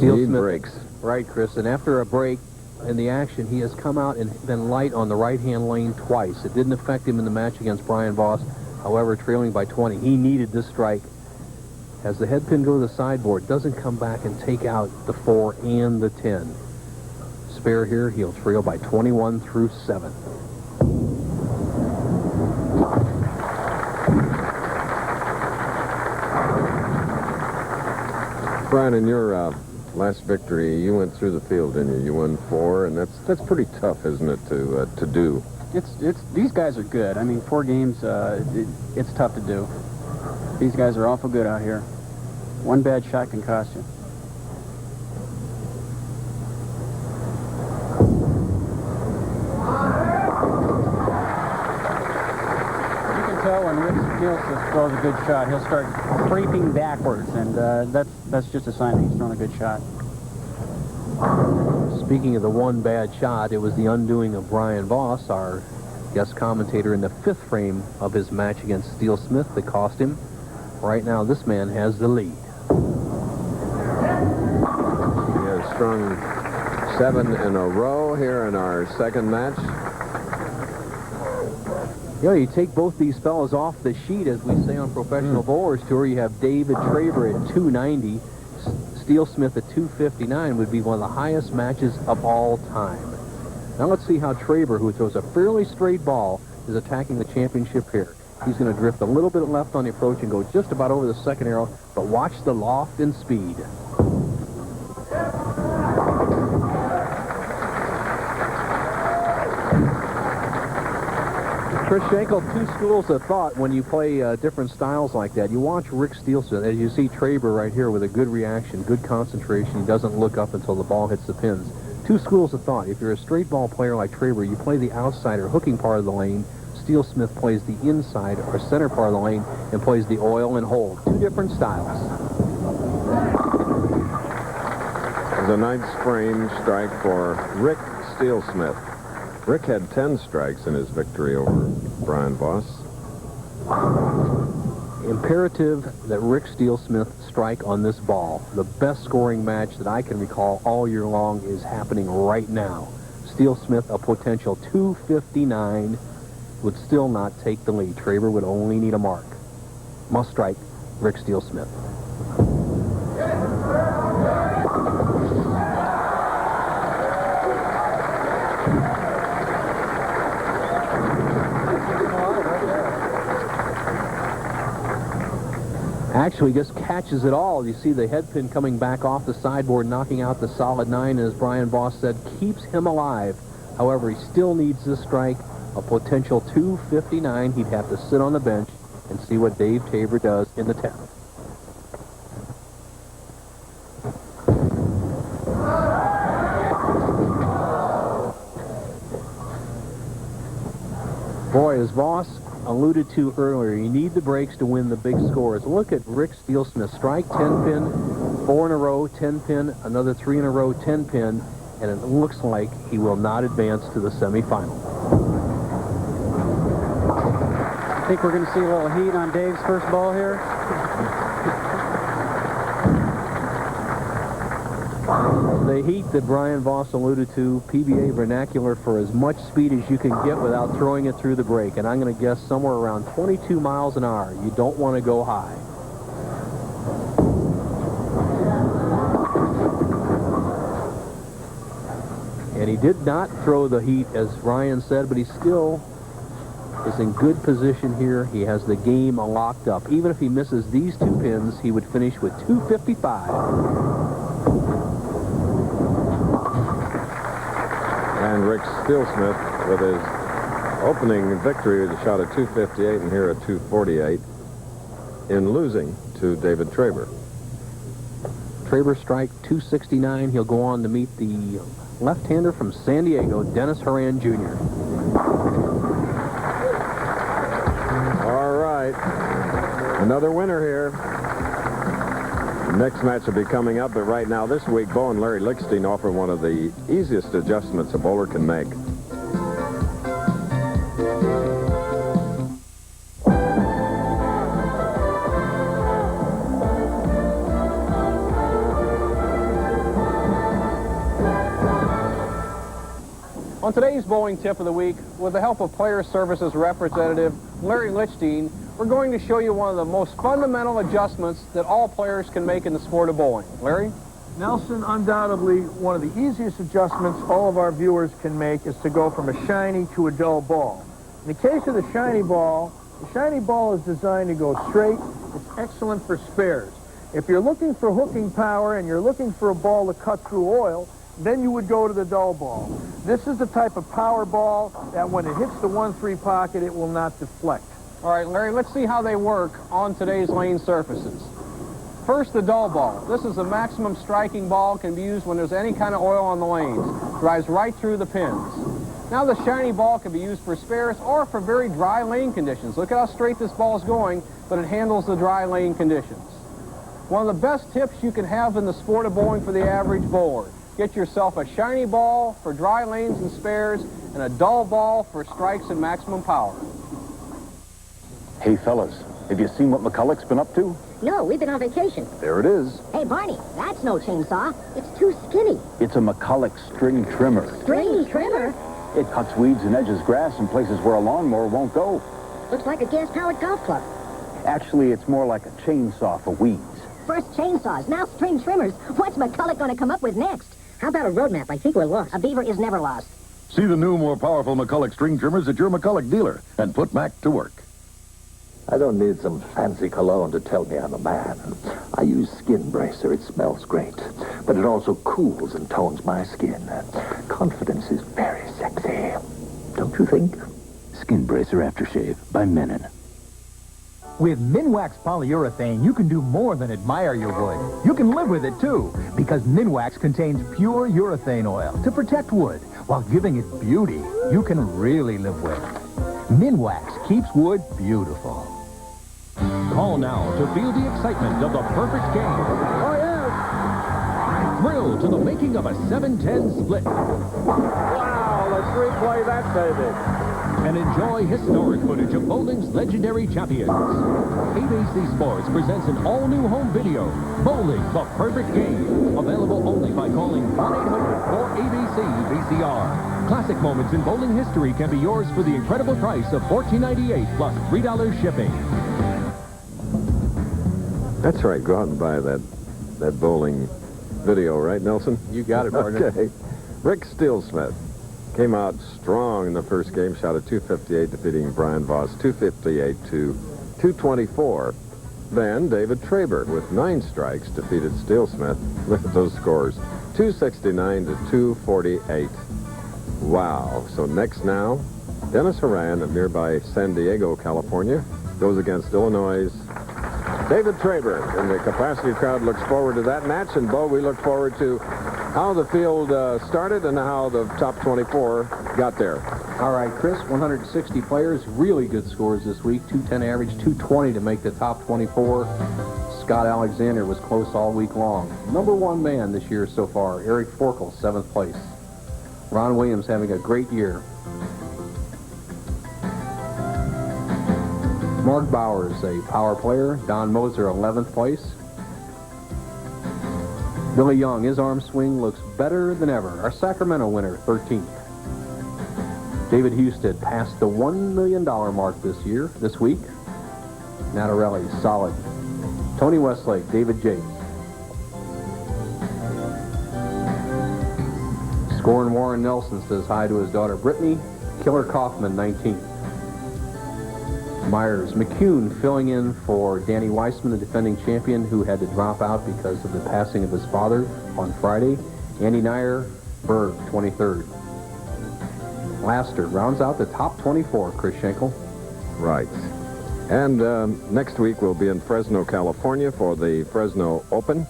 Speaker 3: Steelsmith
Speaker 2: breaks.
Speaker 3: Right, Chris. And after a break in the action, he has come out and been light on the right-hand lane twice. It didn't affect him in the match against Brian Voss. However, trailing by 20, he needed this strike. As the head pin go to the sideboard, doesn't come back and take out the 4 and the 10. Spare here, he'll trail by 21 through 7.
Speaker 2: Brian, in your last victory, you went through the field, didn't you? You won 4, and that's pretty tough, isn't it, to do?
Speaker 5: These guys are good. I mean, 4 games, it's tough to do. These guys are awful good out here. One bad shot can cost you. You can tell when Rick Steelsmith throws a good shot, he'll start creeping backwards, and that's just a sign that he's throwing a good shot.
Speaker 3: Speaking of the one bad shot, it was the undoing of Brian Voss, our guest commentator, in the 5th frame of his match against Steelsmith that cost him. Right now, this man has the lead.
Speaker 2: He has strung 7 in a row here in our second match.
Speaker 3: Yeah, you take both these fellows off the sheet, as we say on Professional Bowlers Tour. You have David Traber at 290. Steelsmith at 259 would be one of the highest matches of all time. Now let's see how Traber, who throws a fairly straight ball, is attacking the championship here. He's going to drift a little bit left on the approach and go just about over the second arrow, but watch the loft and speed. Chris Schenkel, 2 schools of thought when you play different styles like that. You watch Rick Steelsmith, as you see Traber right here with a good reaction, good concentration. He doesn't look up until the ball hits the pins. 2 schools of thought. If you're a straight ball player like Traber, you play the outside or hooking part of the lane. Steelsmith plays the inside or center part of the lane and plays the oil and hold. 2 different styles.
Speaker 2: The 9th frame strike for Rick Steelsmith. Rick had 10 strikes in his victory over Brian Voss.
Speaker 3: Imperative that Rick Steelsmith strike on this ball. The best scoring match that I can recall all year long is happening right now. Steelsmith, a potential 259, would still not take the lead. Traber would only need a mark. Must strike Rick Steelsmith. Actually just catches it all. You see the head pin coming back off the sideboard, knocking out the solid 9, and as Brian Voss said, keeps him alive. However, he still needs this strike. A potential 259. He'd have to sit on the bench and see what Dave Traber does in the 10th. Boy, as Voss alluded to earlier, you need the breaks to win the big scores. Look at Rick Steelsmith. Strike 10 pin, 4 in a row, 10 pin, another 3 in a row, 10 pin, and it looks like he will not advance to the semifinal.
Speaker 5: I think we're going to see a little heat on Dave's first ball here.
Speaker 3: The heat that Brian Voss alluded to, PBA vernacular for as much speed as you can get without throwing it through the break. And I'm going to guess somewhere around 22 miles an hour. You don't want to go high. And he did not throw the heat, as Ryan said, but he still is in good position here. He has the game locked up. Even if he misses these 2 pins, he would finish with 255.
Speaker 2: And Rick Steelsmith with his opening victory with a shot at 258 and here at 248 in losing to David Traber.
Speaker 3: Traber strike 269. He'll go on to meet the left-hander from San Diego, Dennis Horan Jr.
Speaker 2: All right. Another winner here. Next match will be coming up, but right now this week, Bo and Larry Lichtenstein offer one of the easiest adjustments a bowler can make.
Speaker 3: On today's bowling tip of the week, with the help of Player Services representative Larry Lichstein, we're going to show you one of the most fundamental adjustments that all players can make in the sport of bowling. Larry?
Speaker 11: Nelson, undoubtedly one of the easiest adjustments all of our viewers can make is to go from a shiny to a dull ball. In the case of the shiny ball is designed to go straight. It's excellent for spares. If you're looking for hooking power and you're looking for a ball to cut through oil, then you would go to the dull ball. This is the type of power ball that when it hits the 1-3 pocket, it will not deflect.
Speaker 3: All right, Larry, let's see how they work on today's lane surfaces. First, the dull ball. This is a maximum striking ball, can be used when there's any kind of oil on the lanes. Drives right through the pins. Now the shiny ball can be used for spares or for very dry lane conditions. Look at how straight this ball is going, but it handles the dry lane conditions. One of the best tips you can have in the sport of bowling for the average bowler. Get yourself a shiny ball for dry lanes and spares and a dull ball for strikes and maximum power.
Speaker 15: Hey, fellas, have you seen what McCulloch's been up to?
Speaker 18: No, we've been on vacation.
Speaker 15: There it is.
Speaker 18: Hey, Barney, that's no chainsaw. It's too skinny.
Speaker 15: It's a McCulloch string trimmer.
Speaker 18: String trimmer?
Speaker 15: It cuts weeds and edges grass in places where a lawnmower won't go.
Speaker 18: Looks like a gas-powered golf club.
Speaker 15: Actually, it's more like a chainsaw for weeds.
Speaker 18: First chainsaws, now string trimmers. What's McCulloch going to come up with next? How about a roadmap? I think we're lost. A beaver is never lost.
Speaker 24: See the new, more powerful McCulloch string trimmers at your McCulloch dealer and put Mac to work.
Speaker 19: I don't need some fancy cologne to tell me I'm a man. I use Skin Bracer. It smells great, but it also cools and tones my skin. Confidence is very sexy. Don't you think?
Speaker 13: Skin Bracer Aftershave by Menon.
Speaker 25: With Minwax polyurethane, you can do more than admire your wood. You can live with it, too, because Minwax contains pure urethane oil to protect wood while giving it beauty you can really live with. Minwax keeps wood beautiful.
Speaker 1: Call now to feel the excitement of the perfect game.
Speaker 11: Oh, yeah.
Speaker 1: Thrill to the making of a 7-10 split.
Speaker 2: Wow, let's replay that, baby.
Speaker 1: And enjoy historic footage of bowling's legendary champions. ABC Sports presents an all-new home video, Bowling, the Perfect Game. Available only by calling 1-800-4ABC-VCR. Classic moments in bowling history can be yours for the incredible price of $14.98 plus $3 shipping.
Speaker 2: That's right. Go out and buy that bowling video, right, Nelson?
Speaker 3: You got it, partner.
Speaker 2: Okay. Rick Steelsmith came out strong in the first game, shot at 258, defeating Brian Voss 258 to 224. Then David Traber, with 9 strikes, defeated Steelsmith. Look at those scores, 269 to 248. Wow. So next now, Dennis Horan of nearby San Diego, California, goes against Illinois' David Traber. And the capacity crowd looks forward to that match. And, Bo, we look forward to how the field started and how the top 24 got there.
Speaker 3: All right, Chris, 160 players, really good scores this week. 210 average, 220 to make the top 24. Scott Alexander was close all week long. Number 1 man this year so far, Eric Forkel, 7th place. Ron Williams having a great year. Mark Bowers, a power player. Don Moser, 11th place. Billy Young, his arm swing looks better than ever. Our Sacramento winner, 13th. David Husted passed the $1 million mark this week. Natarelli, solid. Tony Westlake, David J. Scoring Warren Nelson says hi to his daughter Brittany. Killer Kaufman, 19th. Myers McCune filling in for Danny Weissman, the defending champion, who had to drop out because of the passing of his father on Friday. Andy Nyer, Berg, 23rd. Laster rounds out the top 24, Chris Schenkel.
Speaker 2: Right. And next week we'll be in Fresno, California for the Fresno Open.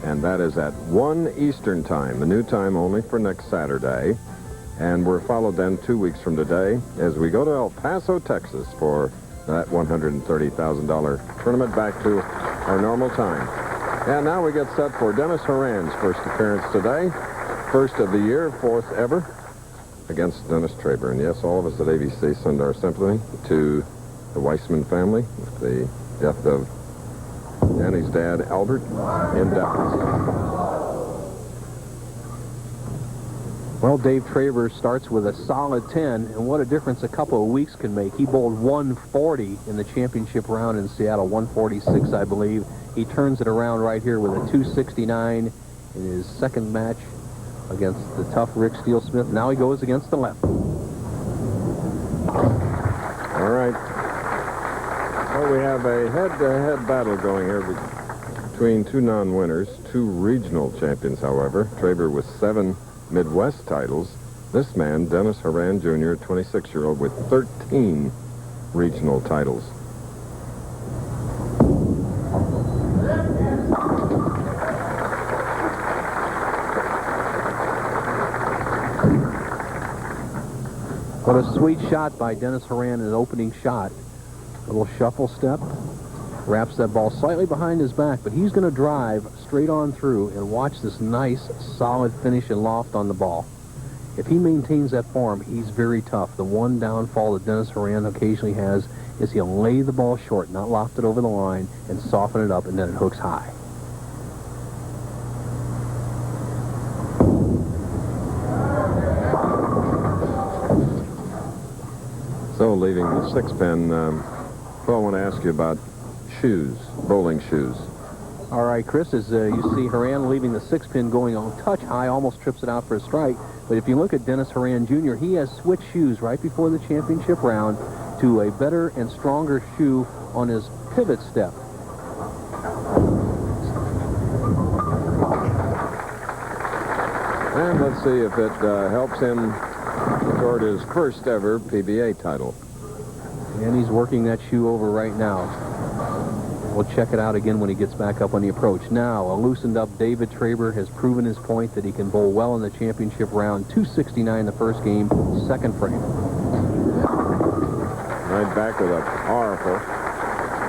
Speaker 2: And that is at 1 Eastern time, a new time only for next Saturday. And we're followed then 2 weeks from today as we go to El Paso, Texas for that $130,000 tournament back to our normal time. And now we get set for Dennis Horan's first appearance today. First of the year, 4th ever, against Dennis Traber. And yes, all of us at ABC send our sympathy to the Weissman family with the death of Danny's dad, Albert, in Dallas.
Speaker 3: Well, Dave Traber starts with a solid 10, and what a difference a couple of weeks can make. He bowled 140 in the championship round in Seattle, 146, I believe. He turns it around right here with a 269 in his second match against the tough Rick Steelsmith. Now he goes against the left.
Speaker 2: All right. Well, we have a head-to-head battle going here between two non-winners, two regional champions, however. Traber with 7 Midwest titles. This man, Dennis Horan Jr., 26-year-old with 13 regional titles.
Speaker 3: What a sweet shot by Dennis Horan, an opening shot. A little shuffle step. Wraps that ball slightly behind his back, but he's going to drive straight on through and watch this nice, solid finish and loft on the ball. If he maintains that form, he's very tough. The one downfall that Dennis Horan occasionally has is he'll lay the ball short, not loft it over the line, and soften it up, and then it hooks high.
Speaker 2: So, leaving the 6-pin, well, I want to ask you about shoes, bowling shoes.
Speaker 3: All right, Chris, as you see Horan leaving the 6-pin going on touch high, almost trips it out for a strike. But if you look at Dennis Horan Jr., he has switched shoes right before the championship round to a better and stronger shoe on his pivot step.
Speaker 2: And let's see if it helps him toward his first ever PBA title.
Speaker 3: And he's working that shoe over right now. We'll check it out again when he gets back up on the approach. Now, a loosened up David Traber has proven his point that he can bowl well in the championship round. 269 the first game, second frame.
Speaker 2: Right back with a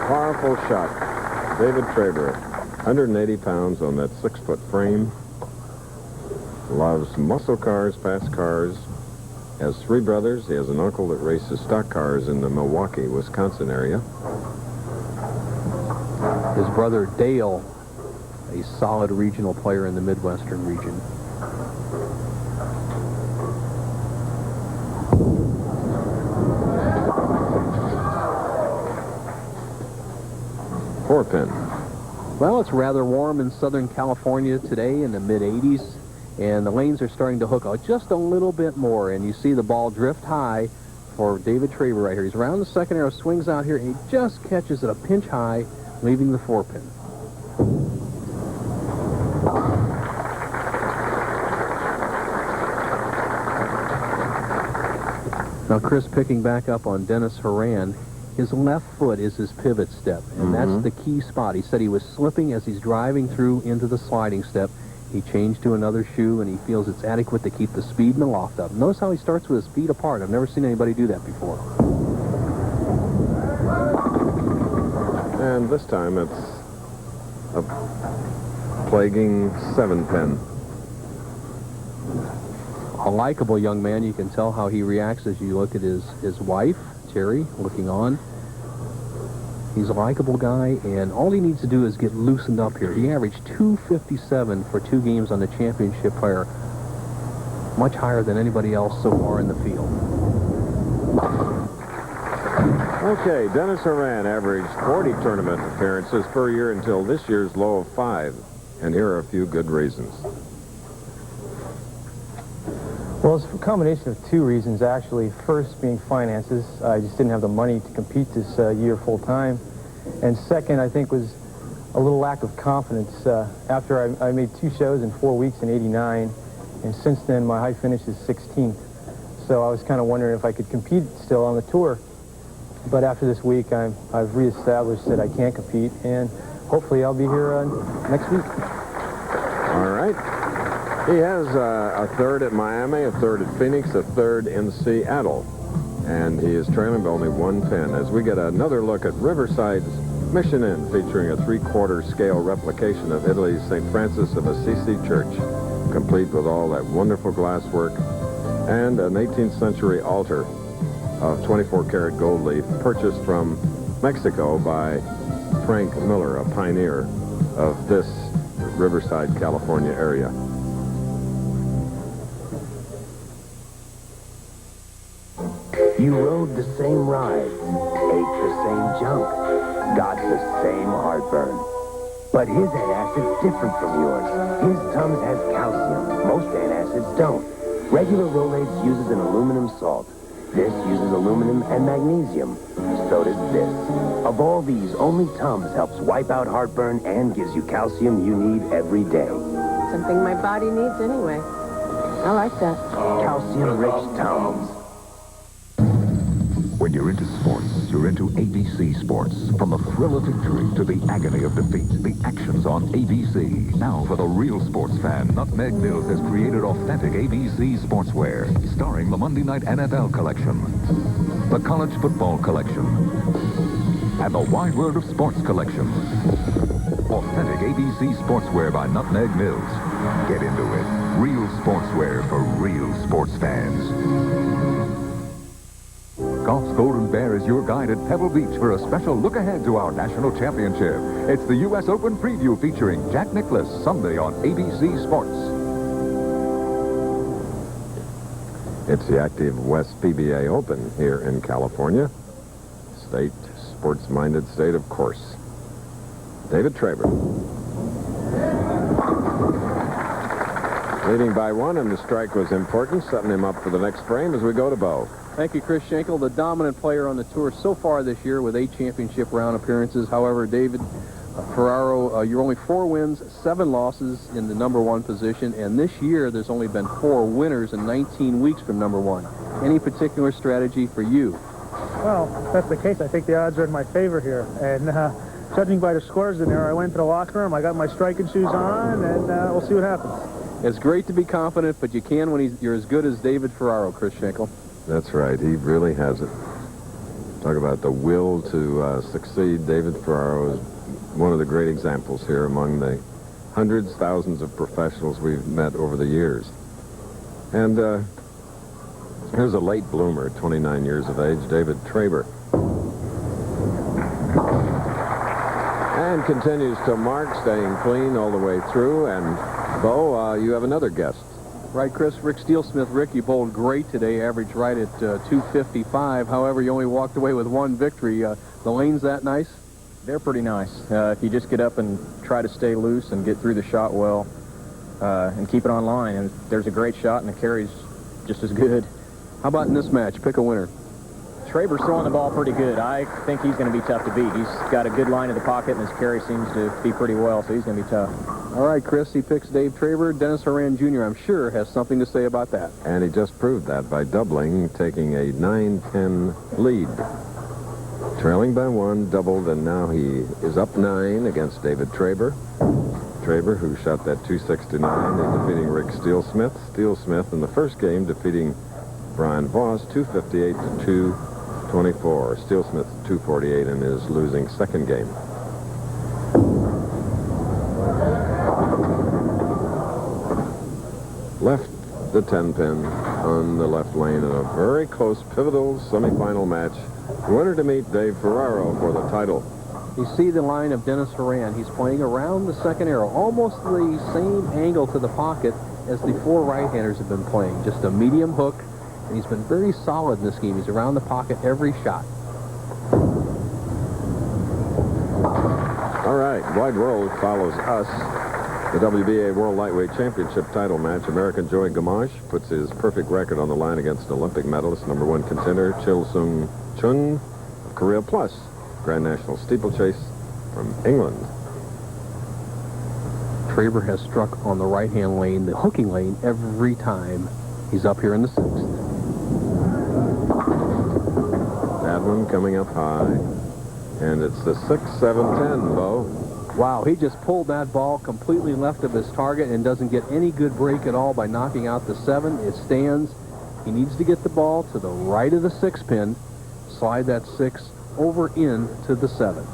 Speaker 2: powerful shot. David Traber, 180 pounds on that 6-foot frame. Loves muscle cars, fast cars. Has 3 brothers. He has an uncle that races stock cars in the Milwaukee, Wisconsin area.
Speaker 3: His brother Dale, a solid regional player in the Midwestern region.
Speaker 2: Four-pin.
Speaker 3: Well, it's rather warm in Southern California today in the mid-80s. And the lanes are starting to hook out just a little bit more. And you see the ball drift high for David Traber right here. He's around the second arrow, swings out here, and he just catches it a pinch high, leaving the 4-pin. Now, Chris, picking back up on Dennis Horan, his left foot is his pivot step, and that's the key spot. He said he was slipping as he's driving through into the sliding step. He changed to another shoe, and he feels it's adequate to keep the speed and the loft up. Notice how he starts with his feet apart. I've never seen anybody do that before.
Speaker 2: And this time it's a plaguing 7-pin.
Speaker 3: A likable young man. You can tell how he reacts as you look at his wife, Terry, looking on. He's a likable guy, and all he needs to do is get loosened up here. He averaged 257 for 2 games on the championship player, much higher than anybody else so far in the field.
Speaker 2: Okay, Dennis Horan averaged 40 tournament appearances per year until this year's low of 5. And here are a few good reasons.
Speaker 6: Well, it's a combination of 2 reasons, actually. First being finances. I just didn't have the money to compete this year full-time. And second, I think, was a little lack of confidence. After I made 2 shows in 4 weeks in '89, and since then my high finish is 16th. So I was kind of wondering if I could compete still on the tour. But after this week, I've reestablished that I can't compete, and hopefully I'll be here next week.
Speaker 2: All right. He has a 3rd at Miami, a 3rd at Phoenix, a 3rd in Seattle. And he is trailing by only 1 pin. As we get another look at Riverside's Mission Inn, featuring a 3/4 scale replication of Italy's St. Francis of Assisi Church, complete with all that wonderful glass work, and an 18th century altar of 24-karat gold leaf purchased from Mexico by Frank Miller, a pioneer of this Riverside, California area.
Speaker 9: You rode the same rides, ate the same junk, got the same heartburn. But his antacid's different from yours. His Tums has calcium. Most antacids don't. Regular Rolaids uses an aluminum salt. This uses aluminum and magnesium. So does this. Of all these, only Tums helps wipe out heartburn and gives you calcium you need every day.
Speaker 4: Something my body needs anyway. I like that.
Speaker 9: Calcium-rich Tums.
Speaker 16: When you're into sports, you're into ABC Sports. From the thrill of victory to the agony of defeat, the action's on ABC. Now for the real sports fan, Nutmeg Mills has created authentic ABC sportswear, starring the Monday Night NFL collection, the College Football collection, and the Wide World of Sports collection. Authentic ABC sportswear by Nutmeg Mills. Get into it. Real sportswear for real sports fans. Golf's Golden Bear is your guide at Pebble Beach for a special look ahead to our national championship. It's the U.S. Open preview featuring Jack Nicklaus, Sunday on ABC Sports.
Speaker 2: It's the Active West PBA Open here in California. State, sports-minded state, of course. David Traber. Leading by one, and the strike was important, setting him up for the next frame as we go to Bo.
Speaker 3: Thank you, Chris Schenkel, the dominant player on the tour so far this year with 8 championship round appearances. However, David Ferraro, you're only 4 wins, 7 losses in the number 1 position, and this year there's only been 4 winners in 19 weeks from number 1. Any particular strategy for you?
Speaker 6: Well, if that's the case, I think the odds are in my favor here. And judging by the scores in there, I went to the locker room, I got my striking shoes on, and we'll see what happens.
Speaker 3: It's great to be confident, but you can when you're as good as David Ferraro, Chris Schenkel.
Speaker 2: That's right. He really has it. Talk about the will to succeed. David Ferraro is one of the great examples here among the hundreds, thousands of professionals we've met over the years. And here's a late bloomer, 29 years of age, David Traber. And continues to mark, staying clean all the way through. And, Bo, you have another guest.
Speaker 3: Right, Chris. Rick Steelsmith. Rick, you bowled great today, average right at 255. However, you only walked away with 1 victory. The lane's that nice?
Speaker 17: They're pretty nice. If you just get up and try to stay loose and get through the shot well and keep it on line, and there's a great shot and the carry's just as good.
Speaker 3: How about in this match? Pick a winner.
Speaker 17: Traber's throwing the ball pretty good. I think he's going to be tough to beat. He's got a good line in the pocket, and his carry seems to be pretty well, so he's going to be tough.
Speaker 3: All right, Chris, he picks Dave Traber. Dennis Horan Jr., I'm sure, has something to say about that.
Speaker 2: And he just proved that by doubling, taking a 9-10 lead. Trailing by 1, doubled, and now he is up 9 against David Traber. Traber, who shot that 269 in defeating Rick Steelsmith. Steelsmith in the first game defeating Brian Voss, 258 to 224. Steelsmith 248 in his losing second game. Left the 10-pin on the left lane in a very close, pivotal semifinal match. Winner to meet Dave Ferraro for the title.
Speaker 3: You see the line of Dennis Horan. He's playing around the second arrow, almost the same angle to the pocket as the 4 right-handers have been playing. Just a medium hook, and he's been very solid in this game. He's around the pocket every shot.
Speaker 2: All right, Wide World follows us. The WBA World Lightweight Championship title match. American Joey Gamache puts his perfect record on the line against Olympic medalist, number 1 contender, Chil Sung Chun of Korea, plus Grand National Steeplechase from England.
Speaker 3: Traber has struck on the right-hand lane, the hooking lane, every time he's up here in the 6th.
Speaker 2: That one coming up high. And it's the 6, 7, 10, Bo.
Speaker 3: Wow, he just pulled that ball completely left of his target and doesn't get any good break at all by knocking out the 7. It stands. He needs to get the ball to the right of the 6 pin, slide that 6 over into the 7.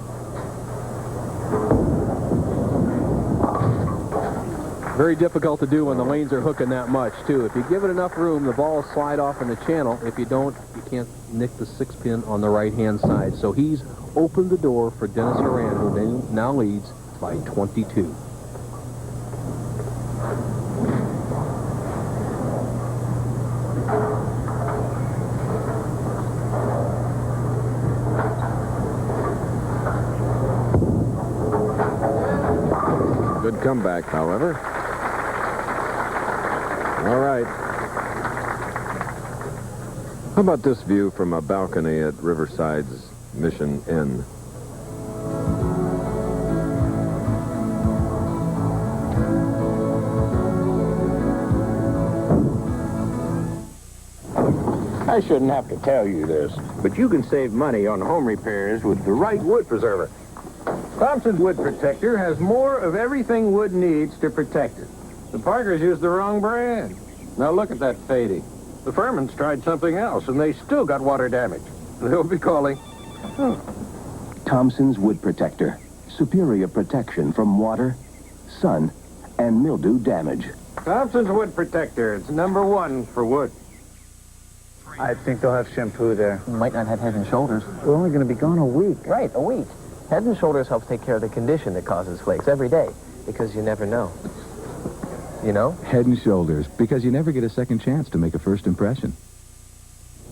Speaker 3: Very difficult to do when the lanes are hooking that much, too. If you give it enough room, the ball will slide off in the channel. If you don't, you can't nick the 6 pin on the right-hand side. So he's opened the door for Dennis Horan, who now leads by 22.
Speaker 2: comeback, however. All right. How about this view from a balcony at Riverside's Mission Inn?
Speaker 14: I shouldn't have to tell you this, but you can save money on home repairs with the right wood preserver. Thompson's Wood Protector has more of everything wood needs to protect it. The Parkers used the wrong brand. Now look at that fading. The Furmans tried something else, and they still got water damage. They'll be calling.
Speaker 20: Thompson's Wood Protector. Superior protection from water, sun, and mildew damage.
Speaker 14: Thompson's Wood Protector. It's #1 for wood.
Speaker 21: I think they'll have shampoo there.
Speaker 22: Might not have Head and Shoulders.
Speaker 21: We're only going to be gone a week.
Speaker 22: Right, a week. Head and Shoulders helps take care of the condition that causes flakes every day, because you never know. You know?
Speaker 13: Head and Shoulders, because you never get a second chance to make a first impression.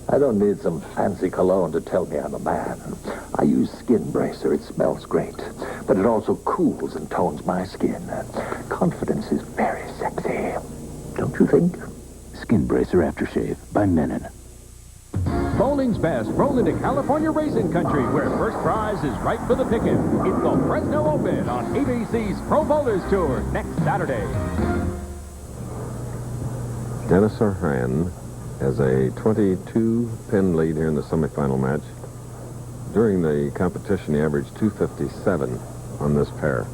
Speaker 19: I don't need some fancy cologne to tell me I'm a man. I use Skin Bracer. It smells great, but it also cools and tones my skin. Confidence is very sexy. Don't you think?
Speaker 13: Skin Bracer Aftershave by Menon.
Speaker 1: Bowling's best roll into California racing country, where first prize is right for the picking. It's the Fresno Open on ABC's Pro Bowlers Tour next Saturday.
Speaker 2: Dennis Horan has a 22-pin lead here in the semifinal match. During the competition, he averaged 257 on this pair.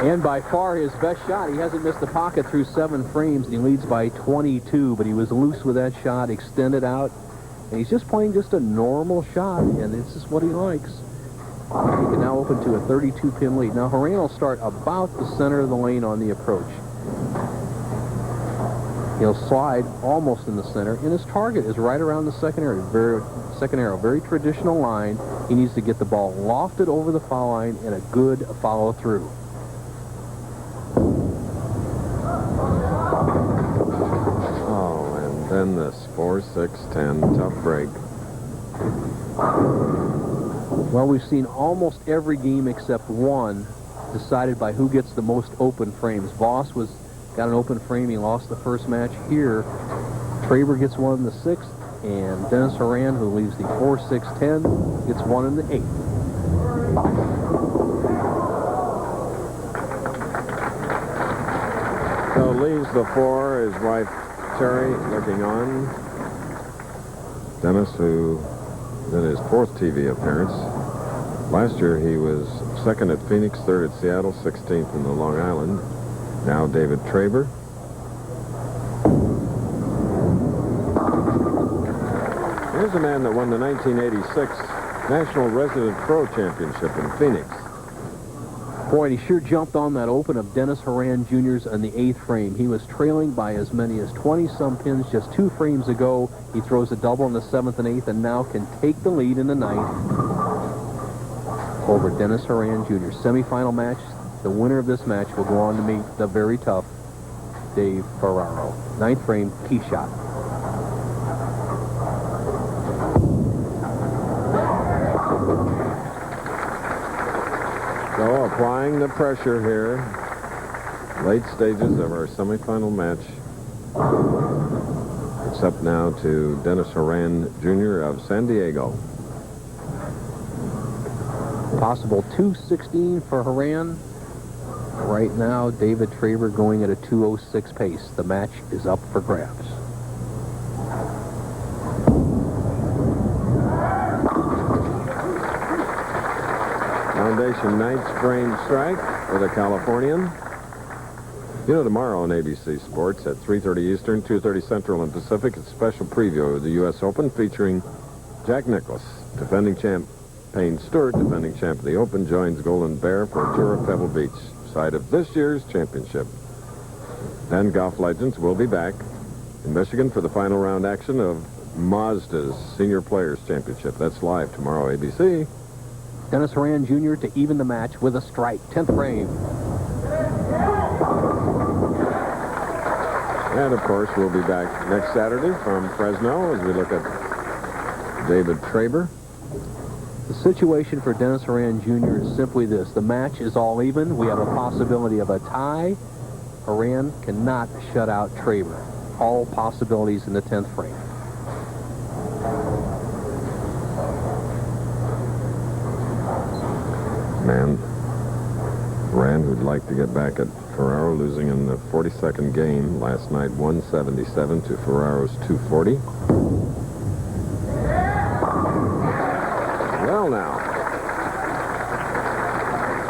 Speaker 3: And by far his best shot. He hasn't missed the pocket through 7 frames, and he leads by 22, but he was loose with that shot, extended out, and he's just playing just a normal shot, and this is what he likes. He can now open to a 32-pin lead. Now, Horan will start about the center of the lane on the approach. He'll slide almost in the center, and his target is right around the second arrow. Very traditional line. He needs to get the ball lofted over the foul line and a good follow-through.
Speaker 2: Oh, and then this 4-6-10 tough break.
Speaker 3: Well, we've seen almost every game except one decided by who gets the most open frames. Voss got an open frame. He lost the first match here. Traber gets one in the 6th, and Dennis Horan, who leaves the 4-6-10, gets one in the 8th.
Speaker 2: So leaves the 4, his wife Terry looking on. Dennis, who did his 4th TV appearance. Last year he was 2nd at Phoenix, 3rd at Seattle, 16th in the Long Island. Now David Traber. Here's a man that won the 1986 National Resident Pro Championship in Phoenix.
Speaker 3: Boy, he sure jumped on that open of Dennis Horan Jr.'s on the 8th frame. He was trailing by as many as 20-some pins just 2 frames ago. He throws a double in the 7th and 8th and now can take the lead in the 9th over Dennis Horan Jr. Semifinal match. The winner of this match will go on to meet the very tough Dave Ferraro. 9th frame, tee shot.
Speaker 2: So applying the pressure here. Late stages of our semifinal match. It's up now to Dennis Horan Jr. of San Diego.
Speaker 3: Possible 2:16 for Horan. Right now, David Traber going at a 2:06 pace. The match is up for grabs.
Speaker 2: Foundation 9th frame strike for the Californian. You know, tomorrow on ABC Sports at 3:30 Eastern, 2:30 Central and Pacific, it's a special preview of the U.S. Open featuring Jack Nicklaus, defending champ Payne Stewart, defending champ of the Open, joins Golden Bear for a tour of Pebble Beach, site of this year's championship. Then golf legends will be back in Michigan for the final round action of Mazda's Senior Players Championship. That's live tomorrow, ABC.
Speaker 3: Dennis Horan Jr. to even the match with a strike. 10th frame.
Speaker 2: And, of course, we'll be back next Saturday from Fresno as we look at David Traber.
Speaker 3: The situation for Dennis Horan Jr. is simply this. The match is all even. We have a possibility of a tie. Horan cannot shut out Traber. All possibilities in the 10th frame.
Speaker 2: Man, Rand would like to get back at Ferraro, losing in the 42nd game last night, 177 to Ferraro's 240. Well, now.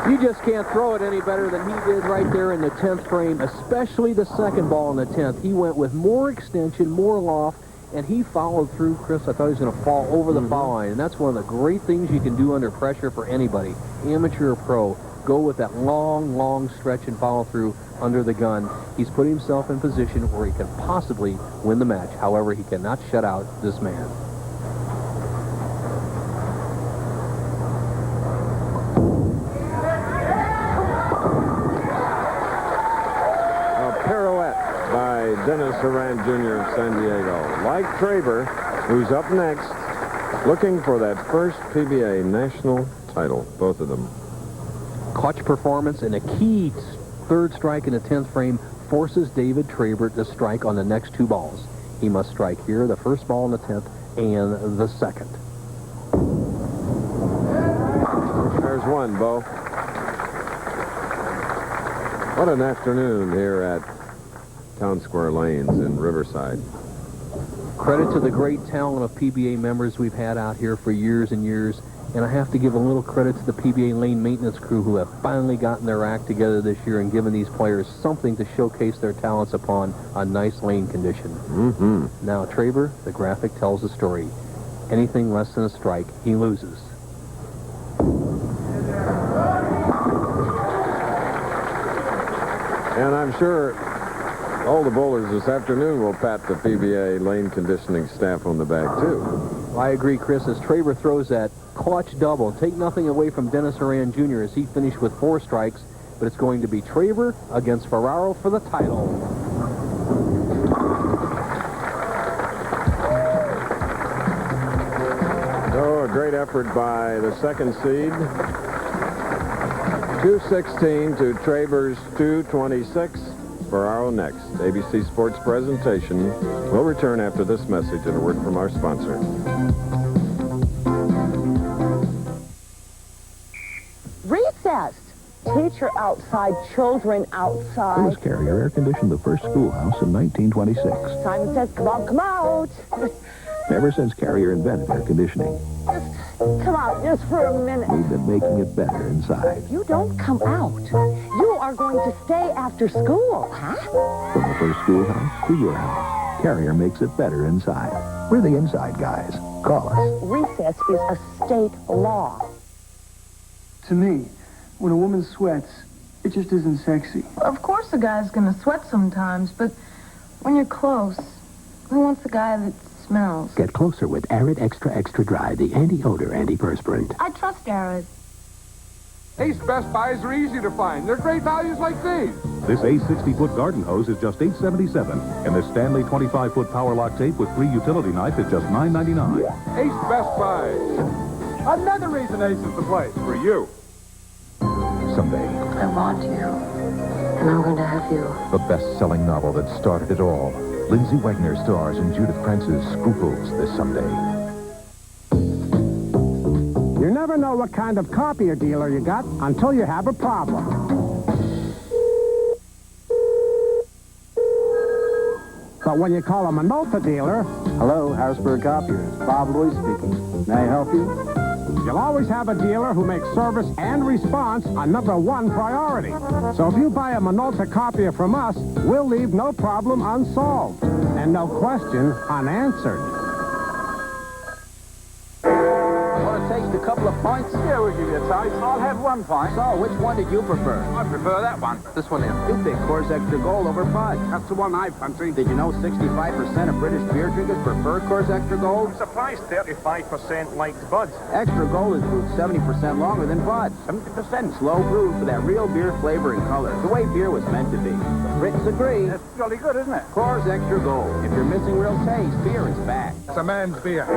Speaker 3: You just can't throw it any better than he did right there in the 10th frame, especially the second ball in the 10th. He went with more extension, more loft, and he followed through. Chris, I thought he was going to fall over the foul line, and that's one of the great things you can do under pressure for anybody, amateur or pro. Go with that long, long stretch and follow through under the gun. He's put himself in position where he can possibly win the match. However, he cannot shut out this man.
Speaker 2: Dennis Horan Jr. of San Diego. Like Traber, who's up next, looking for that first PBA national title, both of them.
Speaker 3: Clutch performance and a key third strike in the 10th frame forces David Traber to strike on the next two balls. He must strike here, the first ball in the 10th and the second.
Speaker 2: There's one, Bo. What an afternoon here at Town Square Lanes in Riverside.
Speaker 3: Credit to the great talent of PBA members we've had out here for years and years, and I have to give a little credit to the PBA lane maintenance crew who have finally gotten their act together this year and given these players something to showcase their talents upon a nice lane condition. Now, Traber, the graphic tells the story. Anything less than a strike, he loses.
Speaker 2: And I'm sure all the bowlers this afternoon will pat the PBA lane conditioning staff on the back, too.
Speaker 3: I agree, Chris, as Traber throws that clutch double. Take nothing away from Dennis Horan Jr. as he finished with 4 strikes, but it's going to be Traber against Ferraro for the title.
Speaker 2: Oh, a great effort by the second seed. 216 to Traber's 226. Ferraro next. ABC Sports presentation will return after this message and a word from our sponsor.
Speaker 7: Recess. Teacher outside, children outside.
Speaker 20: Lewis Carrier air-conditioned the first schoolhouse in 1926.
Speaker 7: Simon says, come on, come out.
Speaker 20: Ever since Carrier invented air conditioning,
Speaker 7: Come out just for a minute.
Speaker 20: we've been making it better inside.
Speaker 7: You don't come out. You are going to stay after school, huh?
Speaker 20: From the first schoolhouse to your house, Carrier makes it better inside. We're the inside guys. Call us.
Speaker 7: Recess is a state law.
Speaker 8: To me, when a woman sweats, it just isn't sexy.
Speaker 10: Of course a guy's gonna sweat sometimes, but when you're close, who wants a guy that smells?
Speaker 13: Get closer with Arid Extra Extra Dry, the anti-odor antiperspirant.
Speaker 10: I trust Arid.
Speaker 12: Ace Best Buys are easy to find. They're great values like these.
Speaker 24: This Ace 60-foot garden hose is just $8.77, and this Stanley 25-foot power lock tape with free utility knife is just $9.99.
Speaker 12: Ace Best Buys. Another reason Ace is the place for you.
Speaker 16: Someday,
Speaker 4: I want you, and I'm going to have you.
Speaker 16: the best-selling novel that started it all. Lindsay Wagner stars in Judith Krantz's Scruples this Sunday.
Speaker 23: You never know what kind of copier dealer you got until you have a problem. But when you call a Minolta dealer...
Speaker 21: Hello, Harrisburg Copiers. Bob Louis speaking. May I help you?
Speaker 23: You'll always have a dealer who makes service and response a #1 priority. So if you buy a Minolta copier from us, we'll leave no problem unsolved and no question unanswered.
Speaker 26: Want to taste a couple of pints?
Speaker 12: Yeah, we'll give you a taste. I'll have 1 pint.
Speaker 26: So, which one did you prefer?
Speaker 12: I prefer that one.
Speaker 26: This one here. You pick Coors Extra Gold over Bud.
Speaker 12: That's the one I fancy.
Speaker 26: Did you know 65% of British beer drinkers prefer Coors Extra Gold?
Speaker 12: I'm surprised 35% likes Bud.
Speaker 26: Extra Gold is brewed 70% longer than Bud.
Speaker 12: 70%.
Speaker 26: Slow brewed for that real beer flavor and color. The way beer was meant to be. The Brits agree.
Speaker 12: That's jolly good, isn't it?
Speaker 26: Coors Extra Gold. If you're missing real taste, beer is back.
Speaker 12: It's a man's beer.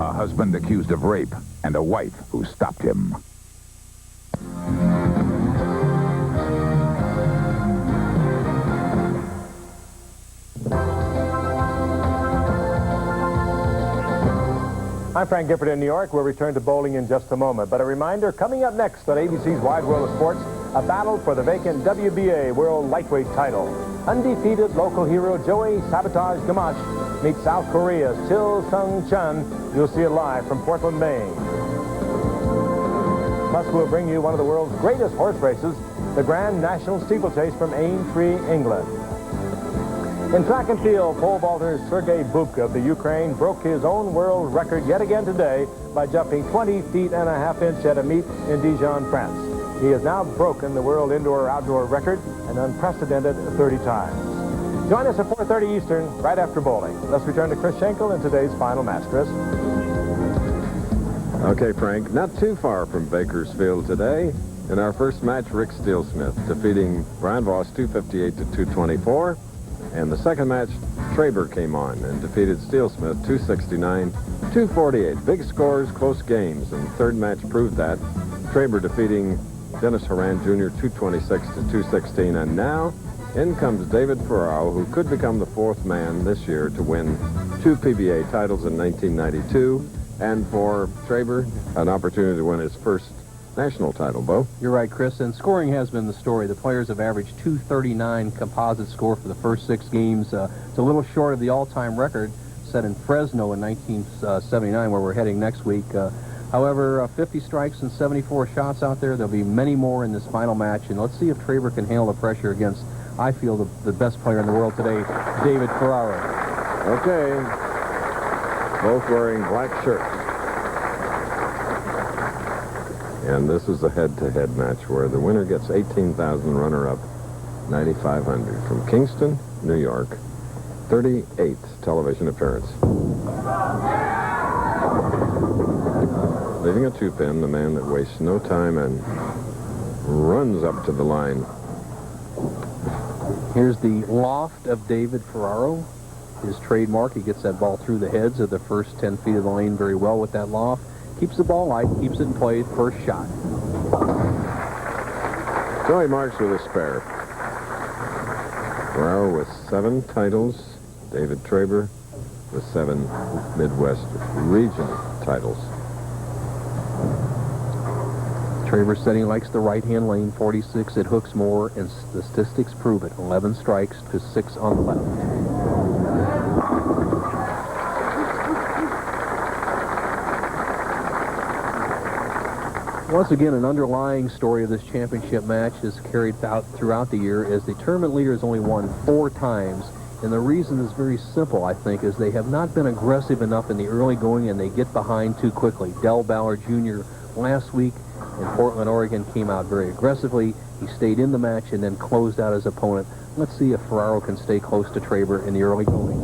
Speaker 5: A husband accused of rape and a wife who stopped him.
Speaker 9: I'm Frank Gifford in New York. We'll return to bowling in just a moment. But a reminder, coming up next on ABC's Wide World of Sports, a battle for the vacant WBA World Lightweight title. Undefeated local hero Joey Sabotage Gamache meets South Korea's Chil Sung-chun. You'll see it live from Portland, Maine. Plus, we'll bring you one of the world's greatest horse races, the Grand National Steeplechase from Aintree, England. In track and field, pole vaulter Sergei Bubka of the Ukraine broke his own world record yet again today by jumping 20 feet and a half inch at a meet in Dijon, France. He has now broken the world indoor-outdoor record an unprecedented 30 times. Join us at 4:30 Eastern right after bowling. Let's return to Chris Schenkel in today's final match. Chris?
Speaker 2: Okay, Frank, not too far from Bakersfield today. In our first match, Rick Steelsmith defeating Brian Voss 258 to 224. And the second match, Traber came on and defeated Steelsmith 269, 248. Big scores, close games, and the third match proved that. Traber defeating Dennis Horan Jr. 226 to 216. And now, in comes David Ferraro, who could become the fourth man this year to win 2 PBA titles in 1992. And for Traber, an opportunity to win his first national title, Bo.
Speaker 3: You're right, Chris, and scoring has been the story. The players have averaged 239 composite score for the first 6 games. It's a little short of the all-time record set in Fresno in 1979, where we're heading next week. However, 50 strikes and 74 shots out there. There'll be many more in this final match, and let's see if Traber can handle the pressure against, I feel, the best player in the world today, David Ferraro.
Speaker 2: Okay. Both wearing black shirts. And this is a head-to-head match where the winner gets 18,000, runner-up 9,500 from Kingston, New York. 38th television appearance. Leaving a 2-pin, the man that wastes no time and runs up to the line.
Speaker 3: Here's the loft of David Ferraro, his trademark. He gets that ball through the heads of the first 10 feet of the lane very well with that loft. Keeps the ball light, keeps it in play, first shot.
Speaker 2: Joey marks with a spare. Ferraro with 7 titles. David Traber with 7 Midwest region titles.
Speaker 3: Traber said he likes the right-hand lane, 46. It hooks more, and the statistics prove it. 11 strikes to 6 on the left. Once again, an underlying story of this championship match is carried out throughout the year as the tournament leader has only won 4 times. And the reason is very simple, I think, is they have not been aggressive enough in the early going and they get behind too quickly. Del Ballard Jr. last week in Portland, Oregon came out very aggressively. He stayed in the match and then closed out his opponent. Let's see if Ferraro can stay close to Traber in the early going.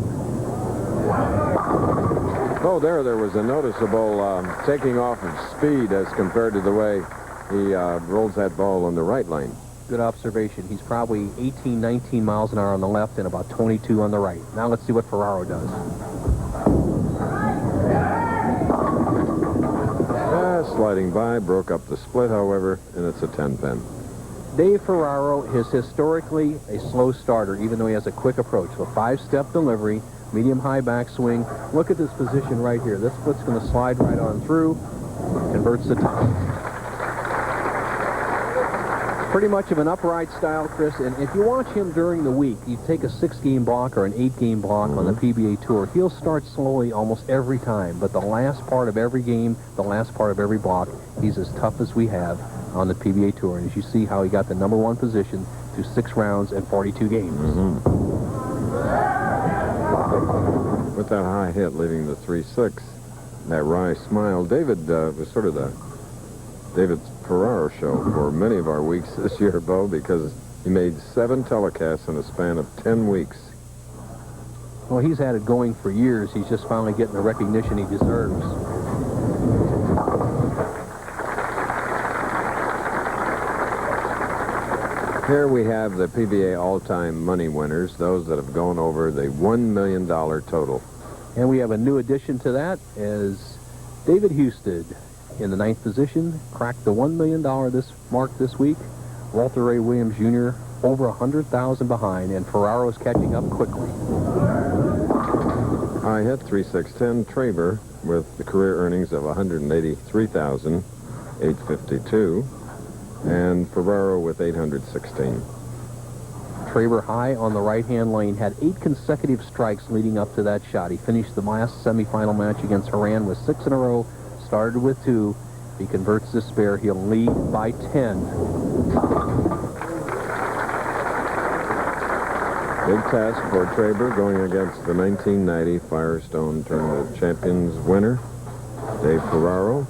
Speaker 2: Oh, there was a noticeable taking off of speed as compared to the way he rolls that ball on the right lane.
Speaker 3: Good observation. He's probably 18, 19 miles an hour on the left and about 22 on the right. Now let's see what Ferraro does.
Speaker 2: Sliding by, broke up the split, however, and it's a 10-pin.
Speaker 3: Dave Ferraro is historically a slow starter, even though he has a quick approach. So 5-step delivery, medium-high backswing. Look at this position right here. This split's going to slide right on through, converts the top. Pretty much of an upright style, Chris, and if you watch him during the week, you take a 6-game block or an 8-game block on the PBA Tour, he'll start slowly almost every time, but the last part of every game, the last part of every block, he's as tough as we have on the PBA Tour. And as you see how he got the #1 position through 6 rounds and 42 games.
Speaker 2: With that high hit, leaving the 3-6, that wry smile. David was sort of the David Ferraro show for many of our weeks this year, Bo, because he made 7 telecasts in a span of 10 weeks.
Speaker 3: Well, he's had it going for years. He's just finally getting the recognition he deserves.
Speaker 2: Here we have the PBA all-time money winners, those that have gone over the $1 million total.
Speaker 3: And we have a new addition to that as David Husted in the 9th position, cracked the $1 million mark this week. Walter Ray Williams Jr. over 100,000 behind, and Ferraro's catching up quickly.
Speaker 2: I hit 3,610. Traber with the career earnings of 183,852, and Ferraro with 816.
Speaker 3: Traber high on the right-hand lane, had 8 consecutive strikes leading up to that shot. He finished the last semifinal match against Horan with 6 in a row, started with 2. If he converts this spare, he'll lead by 10.
Speaker 2: Big task for Traber going against the 1990 Firestone Tournament Champions winner, Dave Ferraro.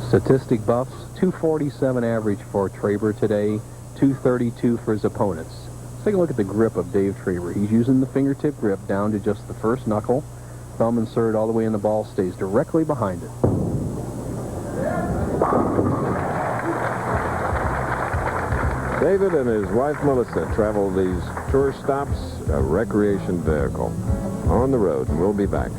Speaker 3: Statistic buffs, 247 average for Traber today, 232 for his opponents. Let's take a look at the grip of Dave Traber. He's using the fingertip grip down to just the first knuckle. Thumb inserted all the way in the ball, stays directly behind it.
Speaker 2: David and his wife Melissa travel these tour stops, a recreation vehicle. On the road, and we'll be back.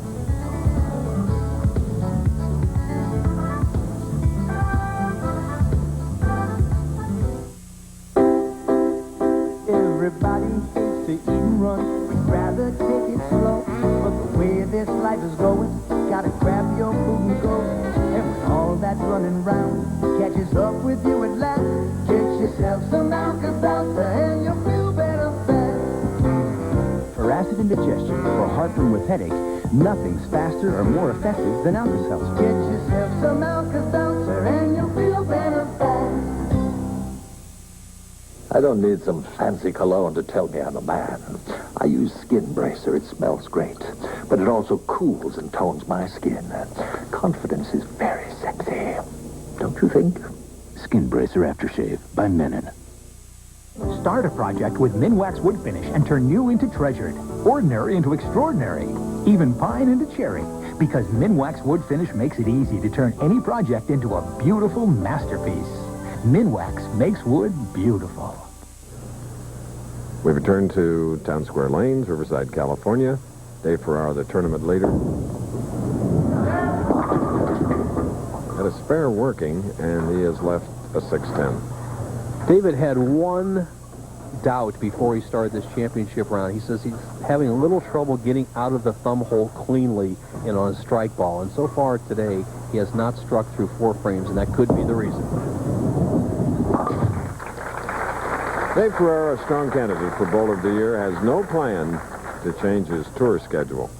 Speaker 6: Everybody hates to eat and run. We'd rather take it slow. But the way this life is going, gotta grab your food and go. And when all that running round catches up with you at last, get yourself some Alka-Seltzer and you'll feel better fast.
Speaker 11: For acid indigestion or heartburn with headache, nothing's faster or more effective than Alka-Seltzer.
Speaker 6: Get yourself some Alka-Seltzer and you'll feel better fast.
Speaker 19: I don't need some fancy cologne to tell me I'm a man. I use Skin Bracer. It smells great, but it also cools and tones my skin. Confidence is very sexy. Don't you think?
Speaker 13: Skin Bracer Aftershave by Menon.
Speaker 11: Start a project with Minwax Wood Finish and turn new into treasured, ordinary into extraordinary, even pine into cherry. Because Minwax Wood Finish makes it easy to turn any project into a beautiful masterpiece. Minwax makes wood beautiful.
Speaker 2: We return to Town Square Lanes, Riverside, California. Dave Ferraro, the tournament leader. Had a spare working, and he has left a 610.
Speaker 3: David had one doubt before he started this championship round. He says he's having a little trouble getting out of the thumb hole cleanly and on a strike ball. And so far today, he has not struck through 4 frames, and that could be the reason.
Speaker 2: Dave Ferraro, a strong candidate for Bowler of the Year, has no plan to change his tour schedule.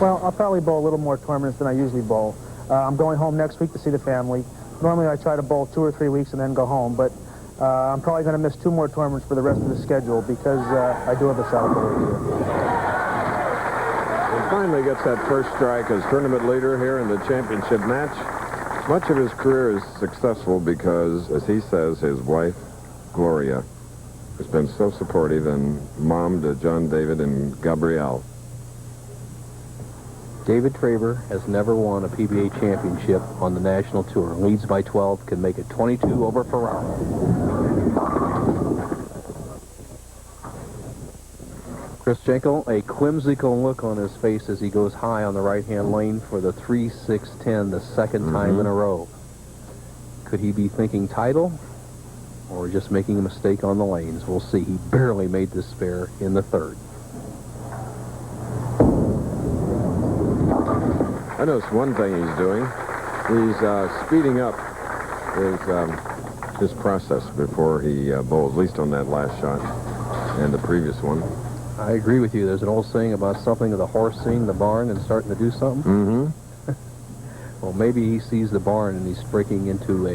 Speaker 15: Well, I'll probably bowl a little more tournaments than I usually bowl. I'm going home next week to see the family. Normally I try to bowl 2 or 3 weeks and then go home, but I'm probably going to miss 2 more tournaments for the rest of the schedule because I do have a shot at Bowler of the Year.
Speaker 2: He finally gets that first strike as tournament leader here in the championship match. Much of his career is successful because, as he says, his wife, Gloria, has been so supportive, and mom to John David and Gabrielle.
Speaker 3: David Traber has never won a PBA championship on the national tour. Leads by 12, can make it 22 over Ferraro. Chris Jenkel, a whimsical look on his face as he goes high on the right-hand lane for the 3-6-10, the second time in a row. Could he be thinking title or just making a mistake on the lanes? We'll see. He barely made this spare in the 3rd.
Speaker 2: I noticed one thing he's doing. He's speeding up his process before he bowls, at least on that last shot and the previous one.
Speaker 3: I agree with you. There's an old saying about something of the horse seeing the barn and starting to do something.
Speaker 2: Mm-hmm.
Speaker 3: Well, maybe he sees the barn and he's breaking into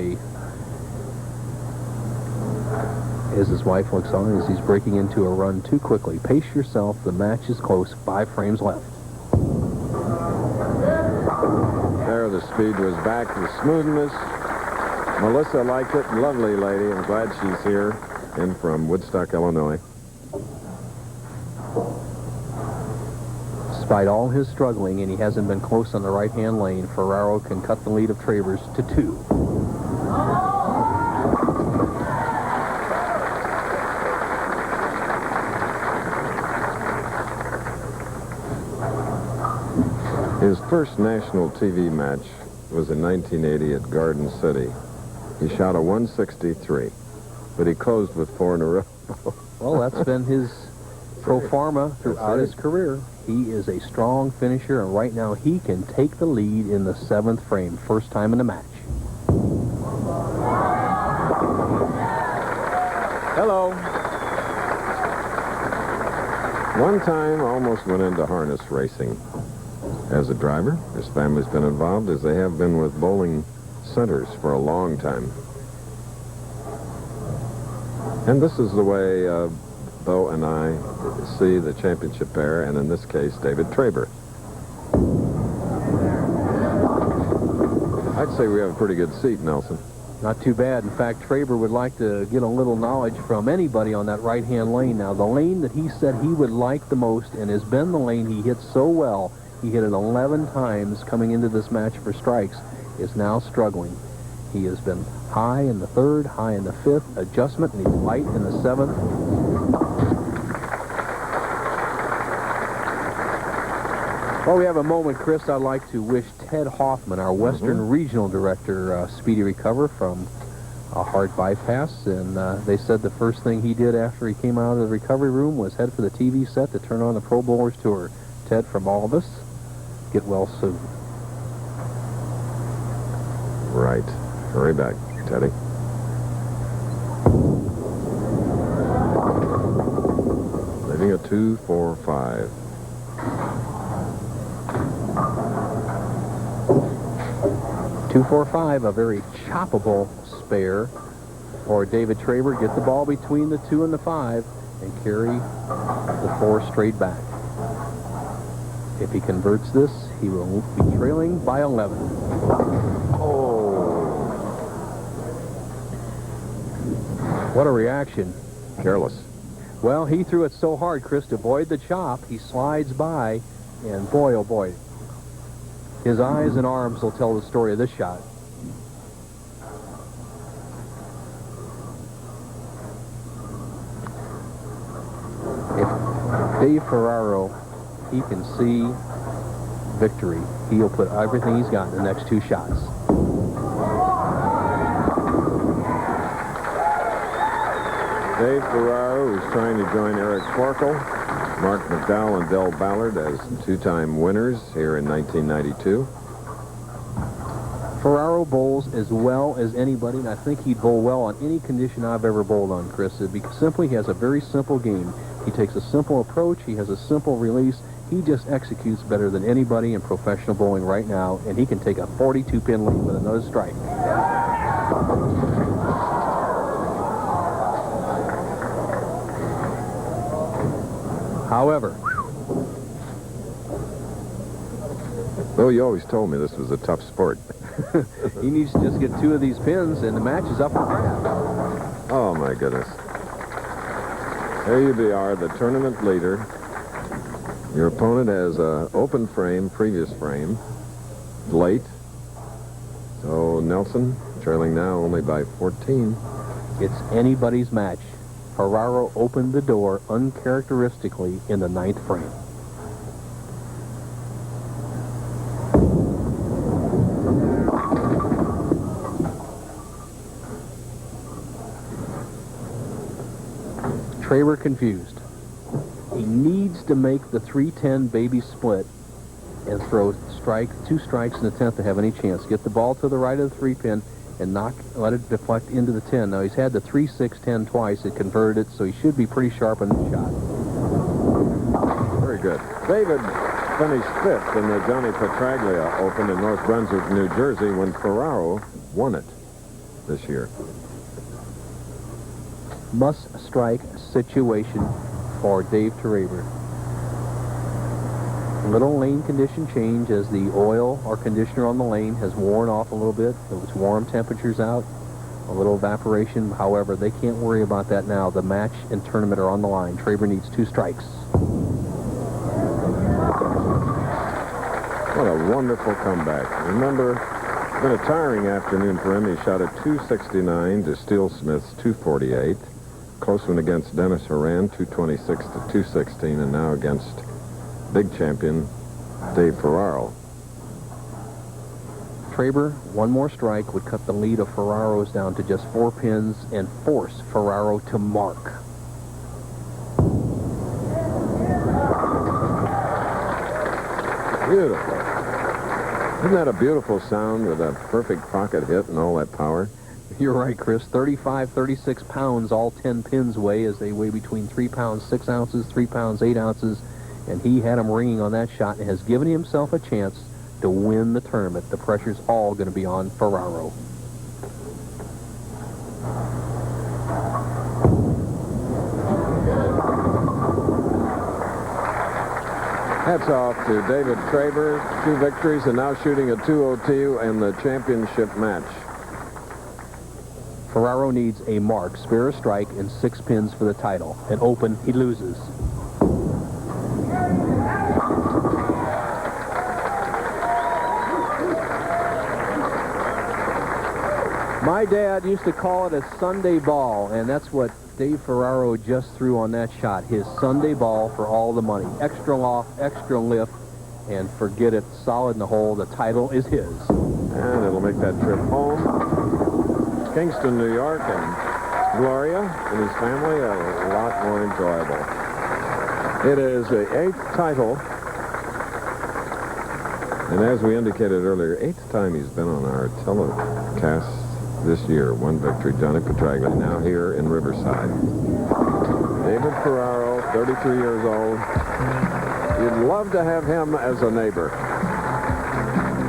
Speaker 3: as his wife looks on, as he's breaking into a run too quickly. Pace yourself. The match is close. 5 frames left.
Speaker 2: There, the speed was back. The smoothness. Melissa liked it. Lovely lady. I'm glad she's here. In from Woodstock, Illinois.
Speaker 3: Despite all his struggling, and he hasn't been close on the right-hand lane, Ferraro can cut the lead of Travers to 2.
Speaker 2: His first national TV match was in 1980 at Garden City. He shot a 163, but he closed with 4 in a row.
Speaker 3: Well, that's been his pro forma throughout his career. He is a strong finisher, and right now he can take the lead in the 7th frame, first time in the match. Hello.
Speaker 2: One time almost went into harness racing. As a driver, his family's been involved as they have been with bowling centers for a long time. And this is the way Bo and I see the championship pair, and in this case, David Traber. I'd say we have a pretty good seat, Nelson.
Speaker 3: Not too bad. In fact, Traber would like to get a little knowledge from anybody on that right-hand lane. Now, the lane that he said he would like the most and has been the lane he hits so well, he hit it 11 times coming into this match for strikes, is now struggling. He has been high in the 3rd, high in the 5th, adjustment, and he's light in the 7th. While we have a moment, Chris, I'd like to wish Ted Hoffman, our Western Regional Director, speedy recovery from a heart bypass. And they said the first thing he did after he came out of the recovery room was head for the TV set to turn on the Pro Bowlers Tour. Ted, from all of us, get well soon.
Speaker 2: Right. Hurry back, Teddy. Leaving a 2-4-5.
Speaker 3: Two, 4, 5, a very choppable spare for David Traber. Get the ball between the 2 and the 5 and carry the 4 straight back. If he converts this, he will be trailing by 11.
Speaker 2: Oh.
Speaker 3: What a reaction.
Speaker 2: Careless.
Speaker 3: Well, he threw it so hard, Chris, to avoid the chop. He slides by, and boy, oh boy, his eyes and arms will tell the story of this shot. If Dave Ferraro, he can see victory, he'll put everything he's got in the next 2 shots.
Speaker 2: Dave Ferraro is trying to join Eric Forkel, Mark McDowell, and Del Ballard as 2-time winners here in 1992.
Speaker 3: Ferraro bowls as well as anybody, and I think he'd bowl well on any condition I've ever bowled on, Chris. Because simply he has a very simple game. He takes a simple approach. He has a simple release. He just executes better than anybody in professional bowling right now, and he can take a 42-pin lead with another strike. However,
Speaker 2: though you always told me this was a tough sport.
Speaker 3: he needs to just get 2 of these pins, and the match is up for grabs.
Speaker 2: Oh, my goodness. There you are, the tournament leader. Your opponent has an open frame, previous frame, late. So Nelson trailing now only by 14.
Speaker 3: It's anybody's match. Ferraro opened the door uncharacteristically in the 9th frame. Traber confused. He needs to make the 3-10 baby split and throw 2 strikes in the 10th to have any chance. Get the ball to the right of the 3-pin and let it deflect into the 10. Now, he's had the 3-6-10 twice. It converted it, so he should be pretty sharp on the shot.
Speaker 2: Very good. David finished 5th in the Johnny Petraglia Open in North Brunswick, New Jersey, when Ferraro won it this year.
Speaker 3: Must-strike situation for Dave Traber. Little lane condition change as the oil or conditioner on the lane has worn off a little bit. It was warm temperatures out, a little evaporation. However, they can't worry about that now. The match and tournament are on the line. Traber needs 2 strikes.
Speaker 2: What a wonderful comeback. Remember, it's been a tiring afternoon for him. He shot a 269 to Steelsmith's 248. Close one against Dennis Horan, 226 to 216, and now against big champion Dave Ferraro.
Speaker 3: Traber, one more strike would cut the lead of Ferraro's down to just 4 pins and force Ferraro to mark.
Speaker 2: Beautiful. Isn't that a beautiful sound with that perfect pocket hit and all that power?
Speaker 3: You're right, Chris. 35, 36 pounds, all 10 pins weigh, as they weigh between 3 pounds 6 ounces, 3 pounds 8 ounces, and he had him ringing on that shot and has given himself a chance to win the tournament. The pressure's all going to be on Ferraro.
Speaker 2: Hats off to David Traber, 2 victories and now shooting a 202 in the championship match.
Speaker 3: Ferraro needs a mark, spare a strike, and 6 pins for the title. At Open, he loses. My dad used to call it a Sunday ball, and that's what Dave Ferraro just threw on that shot. His Sunday ball for all the money. Extra loft, extra lift, and forget it, solid in the hole. The title is his.
Speaker 2: And it'll make that trip home. Kingston, New York, and Gloria and his family a lot more enjoyable. It is the 8th title. And as we indicated earlier, 8th time he's been on our telecast this year. 1 victory, Johnny Petraglia, now here in Riverside. David Ferraro, 33 years old. You'd love to have him as a neighbor.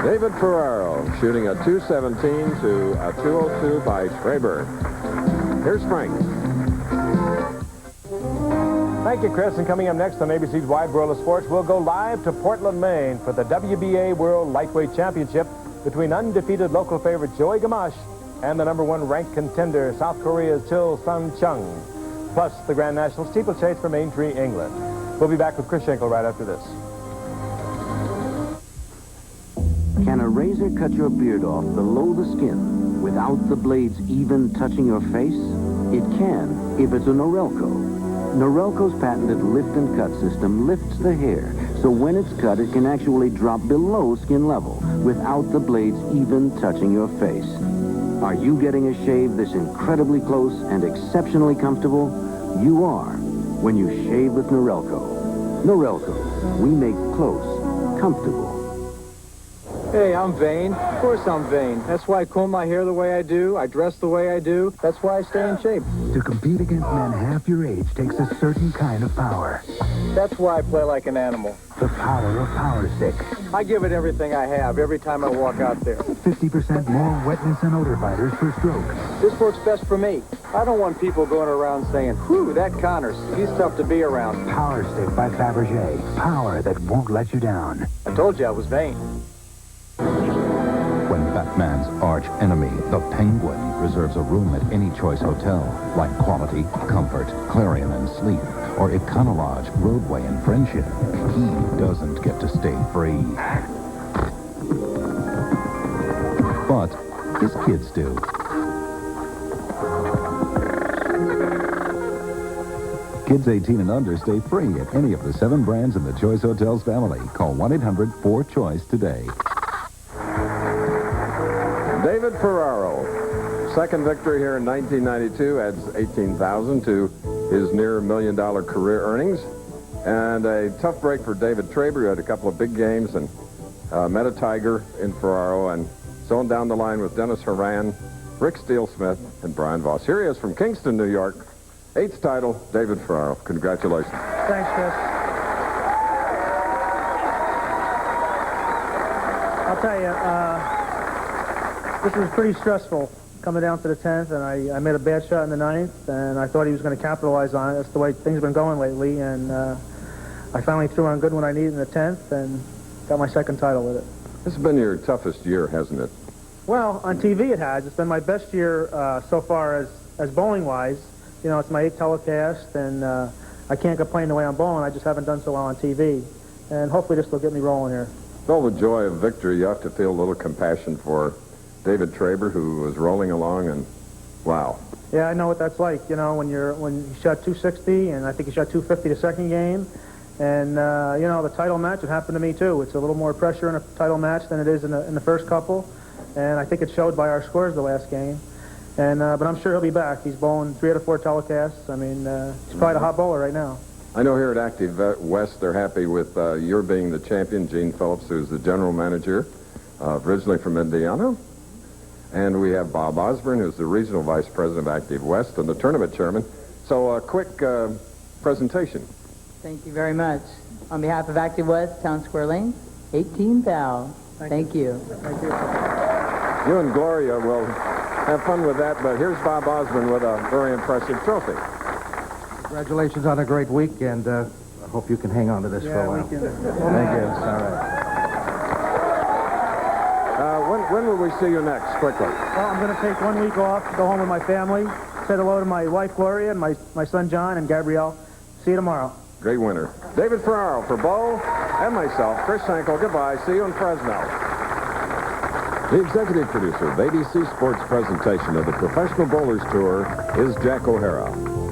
Speaker 2: David Ferraro shooting a 217 to a 202 by Traber. Here's Frank.
Speaker 9: Thank you, Chris. And coming up next on ABC's Wide World of Sports, we'll go live to Portland, Maine for the WBA World Lightweight Championship between undefeated local favorite Joey Gamache and the #1 ranked contender, South Korea's Chil Sun-chung, plus the Grand National Steeplechase from Aintree, England. We'll be back with Chris Schenkel right after this.
Speaker 13: Can a razor cut your beard off below the skin without the blades even touching your face? It can if it's a Norelco. Norelco's patented lift and cut system lifts the hair, so when it's cut, it can actually drop below skin level without the blades even touching your face. Are you getting a shave that's incredibly close and exceptionally comfortable? You are when you shave with Norelco. Norelco, we make close comfortable.
Speaker 1: Hey, I'm vain. Of course I'm vain. That's why I comb my hair the way I do. I dress the way I do. That's why I stay in shape.
Speaker 11: To compete against men half your age takes a certain kind of power.
Speaker 1: That's why I play like an animal.
Speaker 11: The power of Power Stick.
Speaker 1: I give it everything I have every time I walk out there.
Speaker 11: 50% more wetness and odor fighters per stroke.
Speaker 1: This works best for me. I don't want people going around saying, whew, that Connors, he's tough to be around.
Speaker 11: Power Stick by Fabergé. Power that won't let you down.
Speaker 1: I told you I was vain.
Speaker 16: When Batman's arch enemy, the Penguin, reserves a room at any choice hotel, like Quality, Comfort, Clarion and Sleep, or Econolodge, Roadway and Friendship, he doesn't get to stay free. But his kids do. Kids 18 and under stay free at any of the 7 brands in the Choice Hotels family. Call 1-800-4CHOICE today.
Speaker 2: David Ferraro, second victory here in 1992, adds $18,000 to his near $1 million career earnings. And a tough break for David Traber, who had a couple of big games and met a tiger in Ferraro, and so on down the line with Dennis Horan, Rick Steelsmith, and Brian Voss. Here he is from Kingston, New York. 8th title, David Ferraro. Congratulations.
Speaker 15: Thanks, Chris. I'll tell you, this was pretty stressful coming down to the 10th, and I made a bad shot in the 9th, and I thought he was going to capitalize on it. That's the way things have been going lately, and I finally threw on good when I needed in the 10th and got my 2nd title with it.
Speaker 2: This has been your toughest year, hasn't it?
Speaker 15: Well, on TV it has. It's been my best year so far as bowling-wise. You know, it's my 8th telecast, and I can't complain the way I'm bowling. I just haven't done so well on TV, and hopefully this will get me rolling here.
Speaker 2: With all the joy of victory, you have to feel a little compassion for David Traber, who was rolling along, and wow.
Speaker 15: Yeah, I know what that's like. You know, when you shot 260, and I think you shot 250 the second game, and you know, the title match, it happened to me too. It's a little more pressure in a title match than it is in the first couple, and I think it showed by our scores the last game. And but I'm sure he'll be back. He's bowling 3 out of 4 telecasts. I mean, he's probably the hot bowler right now.
Speaker 2: I know here at Active West they're happy with your being the champion, Gene Phillips, who's the general manager, originally from Indiana. And we have Bob Osborne, who's the regional vice president of Active West and the tournament chairman. So a quick presentation.
Speaker 14: Thank you very much. On behalf of Active West, Town Square Lanes, 18 thou. Thank you.
Speaker 15: Thank you.
Speaker 2: You and Gloria will have fun with that, but here's Bob Osborne with a very impressive trophy.
Speaker 17: Congratulations on a great week, and I hope you can hang on to this for a while.
Speaker 15: Thank you.
Speaker 17: Thank you. All right.
Speaker 2: When will we see you next, quickly?
Speaker 15: Well, I'm going to take 1 week off, go home with my family, say hello to my wife, Gloria, and my son, John, and Gabrielle. See you tomorrow.
Speaker 2: Great winner. David Ferraro for Bo and myself, Chris Sankel. Goodbye. See you in Fresno. The executive producer of ABC Sports' presentation of the Professional Bowlers Tour is Jack O'Hara.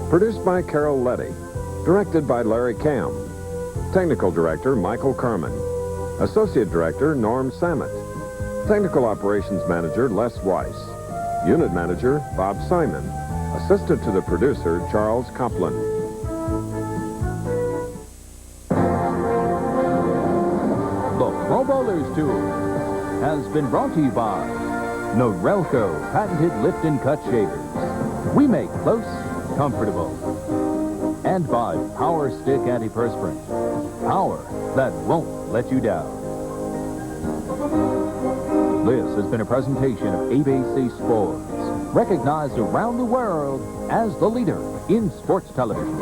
Speaker 2: Produced by Carol Letty. Directed by Larry Cam. Technical Director Michael Carmen. Associate Director Norm Samet. Technical Operations Manager Les Weiss. Unit Manager Bob Simon. Assistant to the producer Charles Copland.
Speaker 18: The Pro Bowlers Tour has been brought to you by Norelco patented lift and cut shavers. We make close comfortable. And by Power Stick Antiperspirant. Power that won't let you down. This has been a presentation of ABC Sports, recognized around the world as the leader in sports television.